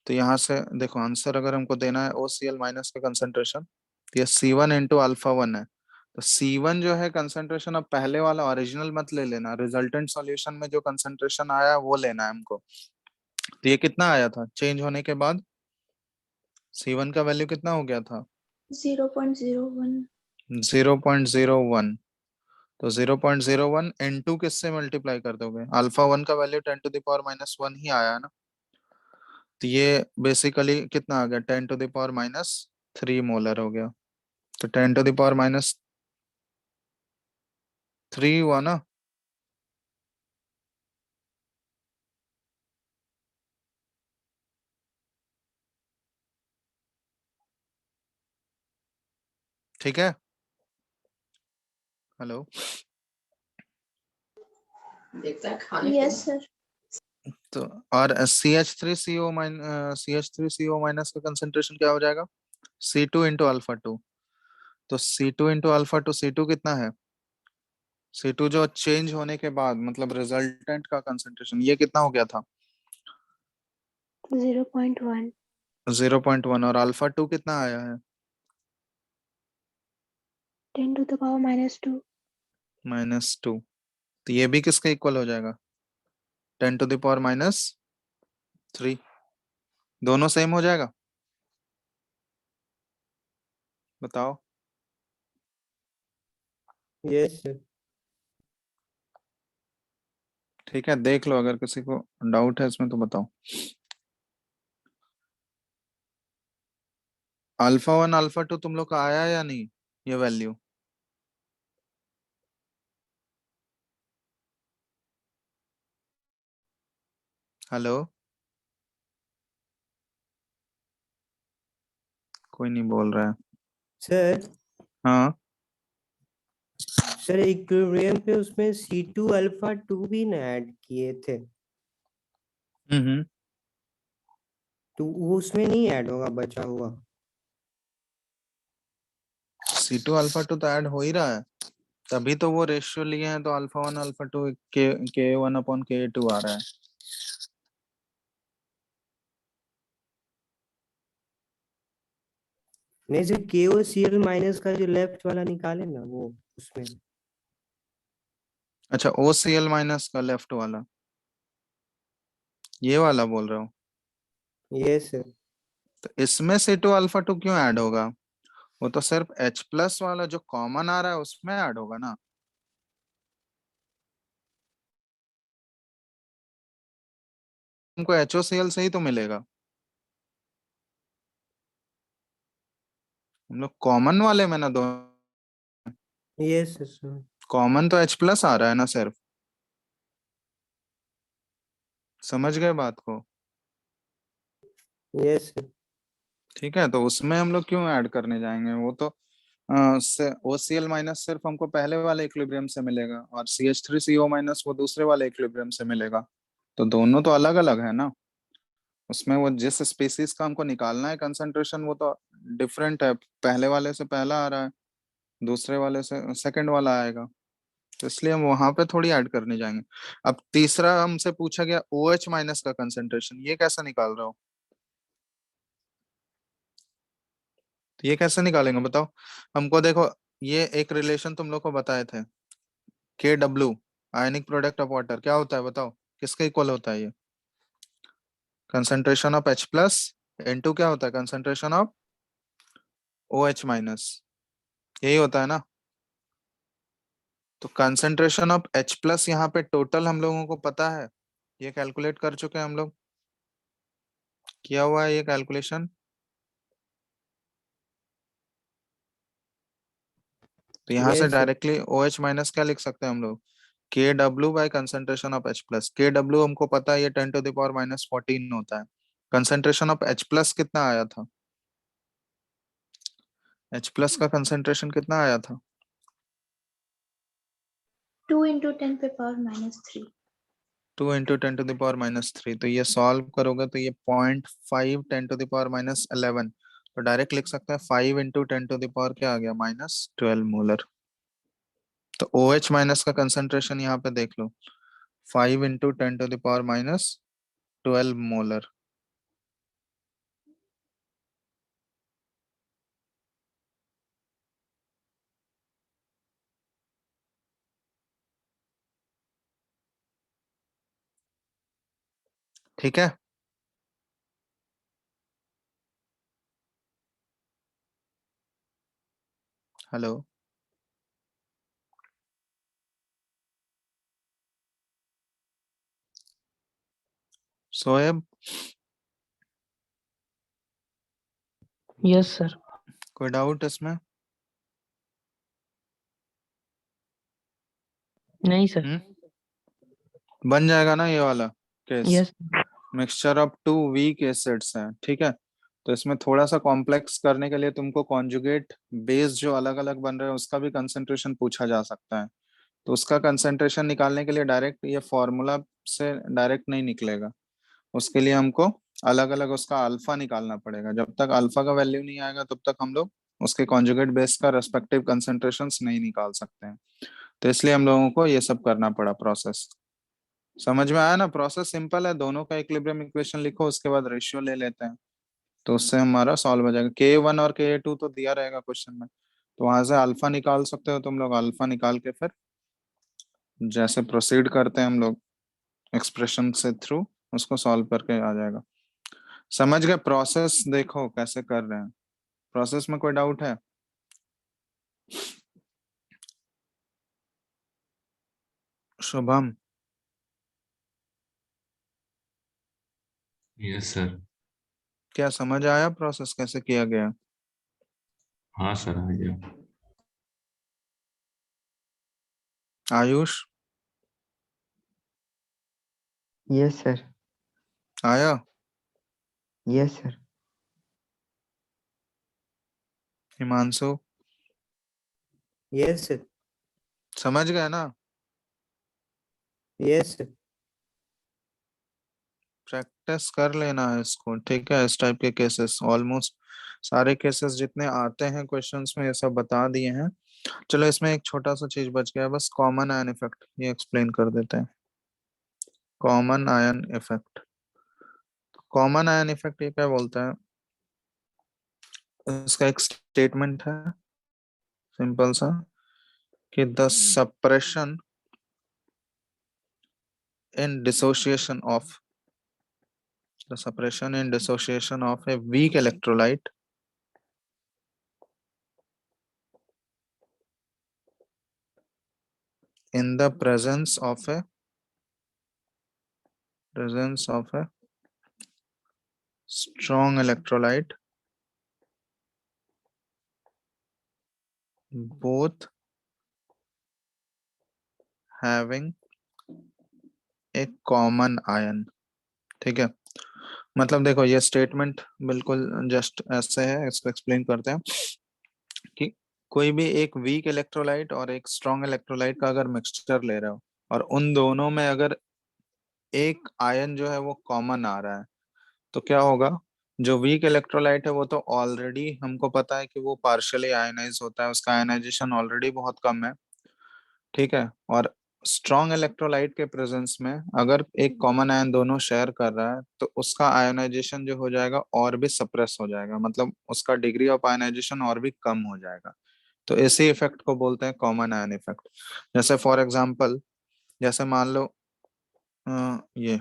तो यहाँ से देखो, आंसर अगर हमको देना है OCl माइनस का कंसंट्रेशन, तो ये C1 इंटू अल्फा 1 है। तो C1 जो है कंसंट्रेशन, अब पहले वाला ओरिजिनल मत ले लेना, रिजल्टेंट सॉल्यूशन में जो कंसंट्रेशन आया वो लेना है हमको। तो ये कितना आया था चेंज होने के बाद? C1 का वैल्यू कितना हो गया था? 0.01। 0.01। तो 0.01 इंटू किससे मल्टीप्लाई कर दोगे? अल्फा 1 का वैल्यू 10⁻⁻1 ही आया है ना। तो ये बेसिकली कितना आ गया, 10⁻⁻3 मोलर हो गया। तो 10⁻³ हुआ ना। ठीक है। हेलो। Yes sir. तो और CH3CO माइनस का कंसंट्रेशन क्या हो जाएगा? C2 into alpha 2। तो C2 इंटू अल्फा 2, C2 कितना है? C2 जो चेंज होने के बाद, मतलब रिजल्टेंट का कंसंट्रेशन, ये कितना हो गया था? 0.1। 0.1। और अल्फा 2 कितना आया है? 10⁻⁻2। -2। तो ये भी किसके इक्वल हो जाएगा? 10⁻⁻3। दोनों सेम हो जाएगा? बताओ। Yes sir. ठीक है, देख लो, अगर किसी को डाउट है इसमें तो बताओ। अल्फा 1 अल्फा 2 तुम लोग का आया या नहीं, ये वैल्यू? हेलो, कोई नहीं बोल रहा है। सर, हाँ। सर इक्विलिब्रियम पे उसमें C2 अल्फा 2 भी ना ऐड किए थे, हम्म। तो वो उसमें नहीं ऐड होगा बचा हुआ। C2 अल्फा 2 तो ऐड हो ही रहा है, तभी तो वो रेशियो लिए हैं, तो अल्फा 1 अल्फा 2 K1/K2 आ रहा है। नहीं सर, KOCl माइनस का जो लेफ्ट वाला निकाले ना वो उसमें। अच्छा, OCl माइनस का लेफ्ट वाला, ये वाला बोल रहा हूँ। Yes sir. तो इसमें C2 अल्फा 2 क्यों ऐड होगा? वो तो सिर्फ H+ वाला जो कॉमन आ रहा है उसमें ऐड होगा ना। हमको HOCl से ही तो मिलेगा, हम लोग कॉमन वाले में ना दो, यस सर। कॉमन तो H+ आ रहा है ना सिर्फ, समझ गए बात को। Yes sir. ठीक है, तो उसमें हम लोग क्यों ऐड करने जाएंगे, वो तो OCl माइनस सिर्फ हमको पहले वाले इक्विलिब्रियम से मिलेगा और CH3CO माइनस वो दूसरे वाले इक्विलिब्रियम से मिलेगा, तो दोनों तो अलग अलग है ना। उसमें वो जिस स्पीसीज का हमको निकालना है कंसंट्रेशन वो तो डिफरेंट है, पहले वाले से पहला आ रहा है, दूसरे वाले से सेकंड वाला आएगा, तो इसलिए हम वहां पे थोड़ी ऐड करने जाएंगे। अब तीसरा हमसे पूछा गया OH माइनस का कंसंट्रेशन, ये कैसे निकाल रहा हो, तो ये कैसे निकालेंगे बताओ हमको। देखो ये एक रिलेशन तुम लोग को बताए थे, KW ionic product of water क्या होता है बताओ, किसके इक्वल होता है ये, कंसंट्रेशन ऑफ H+ इनटू क्या होता है कंसंट्रेशन ऑफ OH माइनस, यही होता है ना। तो कंसंट्रेशन ऑफ H+ यहाँ पे टोटल हम लोगों को पता है, ये कैलकुलेट कर चुके हैं हम लोग, किया हुआ है ये कैलकुलेशन। तो यहाँ से yes sir. Directly OH minus क्या लिख सकते हैं हम लोग, KW बाय कंसंट्रेशन ऑफ H+। KW हमको पता है ये 10⁻⁻14 होता है। कंसंट्रेशन ऑफ H+ कितना आया था, H+ का कंसंट्रेशन कितना आया था, 2 into 10⁻³ 2 × 10⁻³ तो ये सॉल्व करोगे तो ये 0.5 10⁻11, तो डायरेक्ट लिख सकते हैं 5 × 10⁻, क्या आ गया -12 मोलर। तो OH माइनस का कंसंट्रेशन यहाँ पे देख लो, 5 × 10⁻12 मोलर। ठीक है, हेलो सोएब, यस सर। कोई डाउट इसमें? नहीं सर। बन जाएगा ना ये वाला case, yes. Mixture of 2 weak acids हैं, ठीक है। तो इसमें थोड़ा सा कॉम्प्लेक्स करने के लिए तुमको कॉन्जुगेट बेस जो अलग अलग बन रहे हैं उसका भी कंसंट्रेशन पूछा जा सकता है, तो उसका कंसंट्रेशन निकालने के लिए डायरेक्ट ये फॉर्मूला से डायरेक्ट नहीं निकलेगा, उसके लिए हमको अलग अलग उसका अल्फा निकालना पड़ेगा। जब तक अल्फा का वैल्यू नहीं आएगा तब तक हम लोग उसके कॉन्जुगेट बेस का रेस्पेक्टिव कंसंट्रेशंस नहीं निकाल सकते हैं, तो इसलिए हम लोगों को ये सब करना पड़ा प्रोसेस। समझ में आया ना, प्रोसेस सिंपल है, दोनों का इक्विलिब्रियम इक्वेशन लिखो उसके बाद रेशियो ले लेते हैं, तो उससे हमारा सॉल्व हो जाएगा। K1 और K2 तो दिया रहेगा क्वेश्चन में, तो वहां से अल्फा निकाल सकते हो तुम लोग, अल्फा निकाल के फिर जैसे प्रोसीड करते हैं हम लोग एक्सप्रेशन से थ्रू, उसको सॉल्व करके आ जाएगा। समझ गए प्रोसेस, देखो कैसे कर रहे हैं, प्रोसेस में कोई डाउट है? Shubham, yes sir. क्या समझ आया प्रोसेस कैसे किया गया? हाँ सर, आ गया। Ayush yes sir. आया? Yes sir. Himanshu yes sir. समझ गए ना? Yes sir. प्रैक्टिस कर लेना है इसको, ठीक है। इस टाइप के केसेस ऑलमोस्ट सारे केसेस जितने आते हैं क्वेश्चंस में ये सब बता दिए हैं। चलो इसमें एक छोटा सा चीज बच गया बस, कॉमन आयन इफेक्ट, ये एक्सप्लेन कर देते हैं। Common ion effect, common ion effect ये क्या बोलता है, इसका एक स्टेटमेंट है सिंपल सा कि the suppression in dissociation of of a weak electrolyte in the presence of a strong electrolyte, both having a common ion. ठीक है, मतलब देखो ये स्टेटमेंट बिल्कुल जस्ट ऐसे है, इसको एक्सप्लेन करते हैं कि कोई भी एक वीक इलेक्ट्रोलाइट और एक स्ट्रॉन्ग इलेक्ट्रोलाइट का अगर मिक्सचर ले रहे हो और उन दोनों में अगर एक आयन जो है वो कॉमन आ रहा है, तो क्या होगा, जो वीक इलेक्ट्रोलाइट है वो तो ऑलरेडी हमको पता है कि वो पार्शियली आयनाइज होता है, उसका आयनाइजेशन ऑलरेडी बहुत कम है, ठीक है। और स्ट्रॉन्ग इलेक्ट्रोलाइट के प्रेजेंस में अगर एक कॉमन आयन दोनों शेयर कर रहा है तो उसका आयनाइजेशन जो हो जाएगा और भी सप्रेस हो जाएगा, मतलब उसका डिग्री ऑफ आयनाइजेशन और भी कम हो जाएगा। तो इसी इफेक्ट को बोलते हैं कॉमन आयन इफेक्ट। जैसे फॉर एग्जांपल, जैसे मान लो ये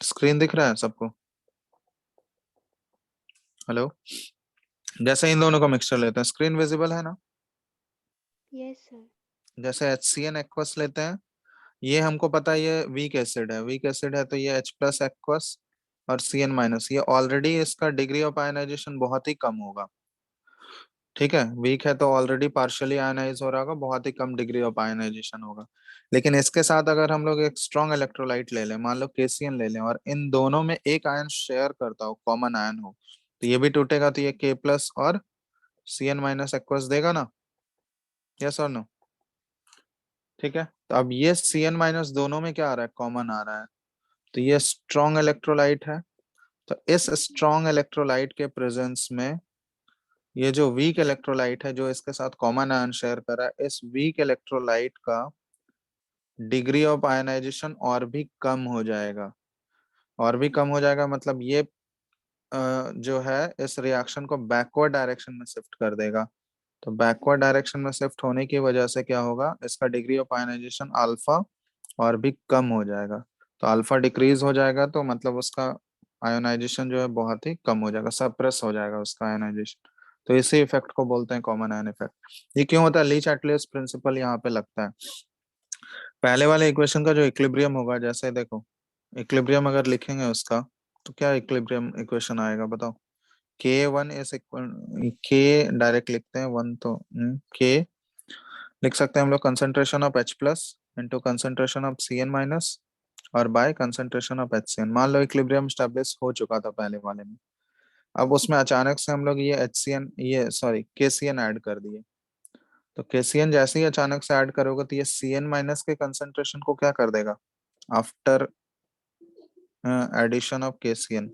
स्क्रीन दिख रहा है सबको, हेलो, जैसे इन दोनों का मिक्सचर लेते हैं, स्क्रीन विजिबल है ना। Yes sir. जैसे HCN एक्वस लेते हैं, ये हमको पता है ये वीक एसिड है, वीक एसिड है तो ये H प्लस एक्वस और CN माइनस, ये ऑलरेडी इसका डिग्री ऑफ आयनाइजेशन बहुत ही कम होगा, ठीक है। वीक है तो ऑलरेडी पार्शियली आयनाइज हो रहा होगा, बहुत ही कम डिग्री ऑफ आयनाइजेशन होगा। लेकिन इसके साथ अगर हम लोग एक स्ट्रॉन्ग इलेक्ट्रोलाइट ले लें, मान लो KCN ले लें, और इन दोनों में एक आयन शेयर करता हो, कॉमन आयन हो, तो ये भी टूटेगा, तो ये K प्लस और CN माइनस एक्वस देगा ना, यस और नो, ठीक है। तो अब ये CN माइनस दोनों में क्या आ रहा है, कॉमन आ रहा है, तो ये स्ट्रॉन्ग इलेक्ट्रोलाइट है। तो इस स्ट्रॉन्ग इलेक्ट्रोलाइट के प्रेजेंस में ये जो वीक इलेक्ट्रोलाइट है जो इसके साथ कॉमन आयन शेयर कर रहा है, इस वीक इलेक्ट्रोलाइट का डिग्री ऑफ आयनाइजेशन और भी कम हो जाएगा, और भी कम हो जाएगा, मतलब ये जो है इस रिएक्शन को बैकवर्ड डायरेक्शन में शिफ्ट कर देगा। तो बैकवर्ड डायरेक्शन में शिफ्ट होने की वजह से क्या होगा, इसका डिग्री ऑफ आयनाइजेशन अल्फा और भी कम हो जाएगा। तो अल्फा डिक्रीज हो जाएगा तो मतलब उसका आयोनाइजेशन जो है बहुत ही कम हो जाएगा, सप्रेस हो जाएगा उसका आयोनाइजेशन। तो इसी इफेक्ट को बोलते हैं कॉमन आयन इफेक्ट। ये क्यों होता है, लीच एटलेस प्रिंसिपल यहाँ पे लगता है। पहले वाले इक्वेशन का जो इक्विलिब्रियम होगा, जैसे देखो इक्विलिब्रियम अगर लिखेंगे उसका, तो क्या इक्विलिब्रियम इक्वेशन आएगा बताओ। K1 is equal, K direct लिखते हैं, वन तो K लिख सकते हैं हम लोग, concentration of H plus into concentration of CN minus और बाय कंसंट्रेशन ऑफ HCN। मान लो इक्विलिब्रियम स्टैब्लिश हो चुका था पहले वाले में, अब उसमें अचानक से हम लोग ये HCN, ये सॉरी KCN ऐड कर दिए। तो KCN जैसे ही अचानक से ऐड करोगे तो ये CN माइनस के कंसंट्रेशन को क्या कर देगा, after addition of KCN,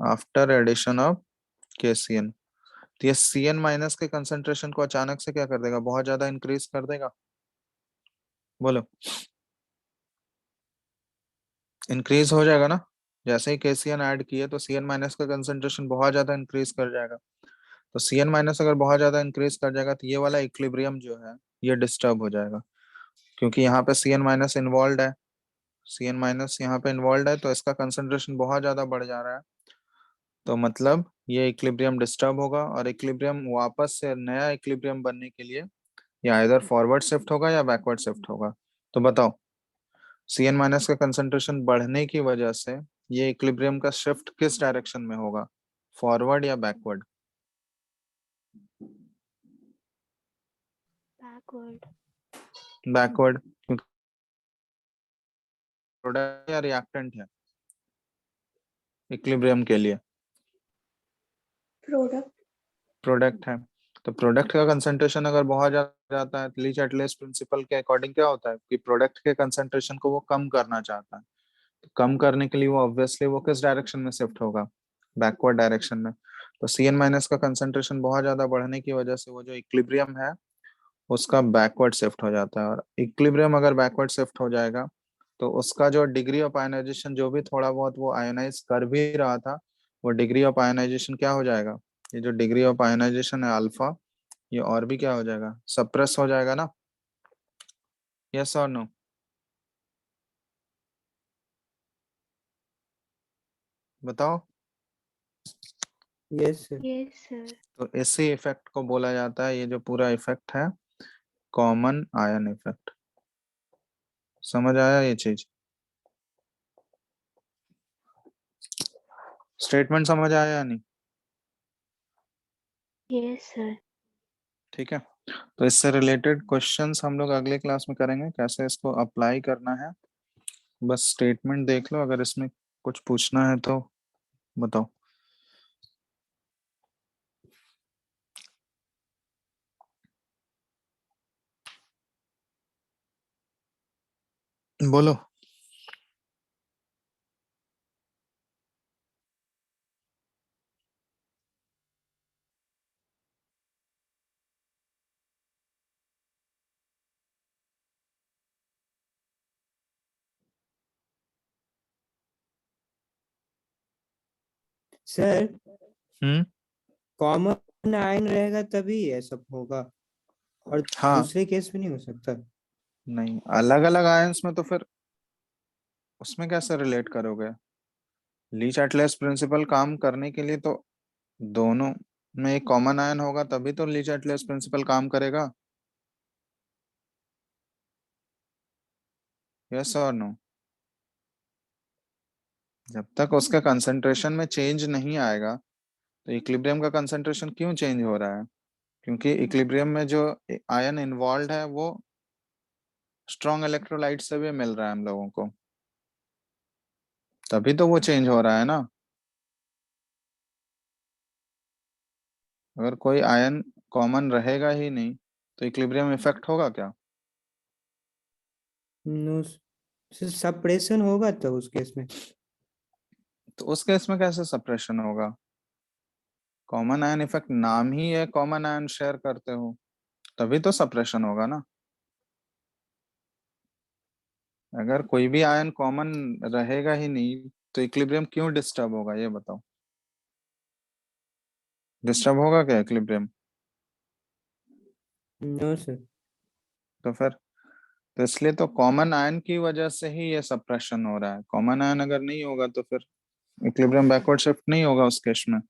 after addition of KCN, तो ये CN माइनस के कंसंट्रेशन को अचानक से क्या कर देगा, बहुत ज्यादा इंक्रीज कर देगा। बोलो, इंक्रीज हो जाएगा ना, जैसे ही KCN ऐड किए तो CN माइनस का कंसंट्रेशन बहुत ज्यादा इंक्रीज कर जाएगा। तो CN माइनस अगर बहुत ज्यादा इंक्रीज कर जाएगा तो ये वाला इक्विलिब्रियम जो है ये डिस्टर्ब हो जाएगा, क्योंकि यहाँ पे CN माइनस इन्वॉल्व है, CN माइनस यहाँ पे इन्वॉल्व है, तो इसका कंसंट्रेशन बहुत ज्यादा बढ़ जा रहा है। तो मतलब ये इक्विलिब्रियम डिस्टर्ब होगा, और इक्विलिब्रियम वापस से नया इक्विलिब्रियम बनने के लिए या इधर फॉरवर्ड शिफ्ट होगा या बैकवर्ड शिफ्ट होगा। तो बताओ, CN माइनस का कंसंट्रेशन बढ़ने की वजह से ये इक्विलिब्रियम का शिफ्ट किस डायरेक्शन में होगा, फॉरवर्ड या बैकवर्ड। बैकवर्ड। बैकवर्ड, क्योंकि प्रोडक्ट या रिएक्टेंट है इक्विलिब्रियम के लिए, प्रोडक्ट। प्रोडक्ट है। तो प्रोडक्ट का कंसंट्रेशन अगर बहुत ज्यादा जाता है, लीच एटलेस प्रिंसिपल के अकॉर्डिंग क्या होता है कि प्रोडक्ट के कंसंट्रेशन को वो कम करना चाहता है, तो कम करने के लिए वो ऑब्वियसली वो किस डायरेक्शन में शिफ्ट होगा, बैकवर्ड डायरेक्शन में। तो CN माइनस का कंसंट्रेशन बहुत ज्यादा बढ़ने की वजह से वो जो इक्विलिब्रियम है उसका बैकवर्ड शिफ्ट हो जाता है, और इक्विलिब्रियम अगर बैकवर्ड शिफ्ट हो जाएगा तो उसका जो डिग्री ऑफ आयनाइजेशन जो भी थोड़ा बहुत वो आयनाइज कर भी रहा था, वो डिग्री ऑफ आयनाइजेशन क्या हो जाएगा, ये जो डिग्री ऑफ आयनाइजेशन है अल्फा, ये और भी क्या हो जाएगा, सप्रेस हो जाएगा ना, यस और नो। बताओ। Yes sir. Yes sir. तो इसी इफेक्ट को बोला जाता है, ये जो पूरा इफेक्ट है कॉमन आयन इफेक्ट। समझ आया ये चीज? स्टेटमेंट समझ आया या नहीं? Yes sir. ठीक है, तो इससे रिलेटेड क्वेश्चंस हम लोग अगले क्लास में करेंगे, कैसे इसको अप्लाई करना है। बस स्टेटमेंट देख लो, अगर इसमें कुछ पूछना है तो बताओ। बोलो। सर हम्म। कॉमन आयन रहेगा तभी ये सब होगा, और हाँ, दूसरे केस में नहीं हो सकता। नहीं, अलग अलग आयंस में तो फिर उसमें कैसे रिलेट करोगे? लीच एटलेस प्रिंसिपल काम करने के लिए तो दोनों में एक कॉमन आयन होगा, तभी तो लीच एटलेस प्रिंसिपल काम करेगा। यस और नो? जब तक उसका कंसंट्रेशन में चेंज नहीं आएगा, तो इक्विलिब्रियम का कंसंट्रेशन क्यों चेंज हो रहा है? क्योंकि इक्विलिब्रियम में जो आयन इन्वॉल्व है वो स्ट्रॉन्ग इलेक्ट्रोलाइट से भी मिल रहा है हम लोगों को, तभी तो वो चेंज हो रहा है ना। अगर कोई आयन कॉमन रहेगा ही नहीं तो इक्विलिब्रियम इफेक्ट होगा क्या? नो, सप्रेशन होगा तो उस केस में। तो उस केस में कैसे सप्रेशन होगा? कॉमन आयन इफेक्ट नाम ही है, कॉमन आयन शेयर करते हो, तभी तो सप्रेशन होगा ना। अगर कोई भी आयन कॉमन रहेगा ही नहीं तो इक्विलिब्रियम क्यों डिस्टर्ब होगा, ये बताओ। डिस्टर्ब होगा क्या इक्विलिब्रियम? No sir. तो फिर, तो इसलिए तो कॉमन आयन की वजह से ही ये सप्रेशन हो रहा है। कॉमन आयन अगर नहीं होगा तो फिर इक्विलिब्रियम बैकवर्ड शिफ्ट नहीं होगा उस केस में।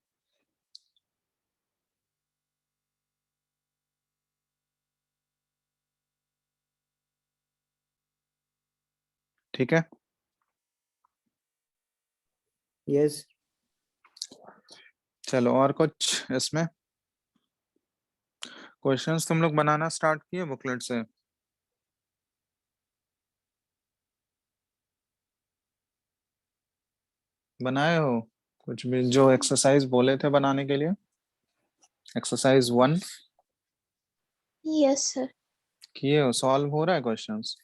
ठीक है, यस। चलो और कुछ इसमें क्वेश्चंस तुम लोग बनाना स्टार्ट किए बुकलेट से? बनाए हो कुछ भी जो एक्सरसाइज बोले थे बनाने के लिए? Exercise 1 yes sir. किए हो? सॉल्व हो रहा है क्वेश्चंस?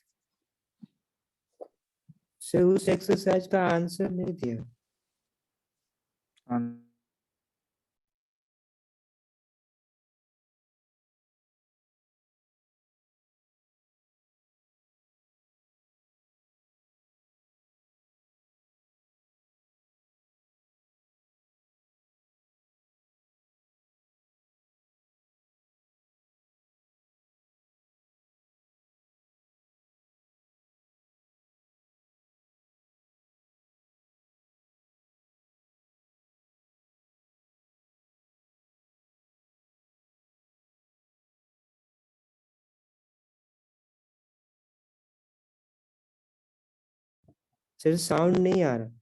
सर उस एक्सरसाइज का आंसर नहीं दिया। सर साउंड नहीं आ रहा।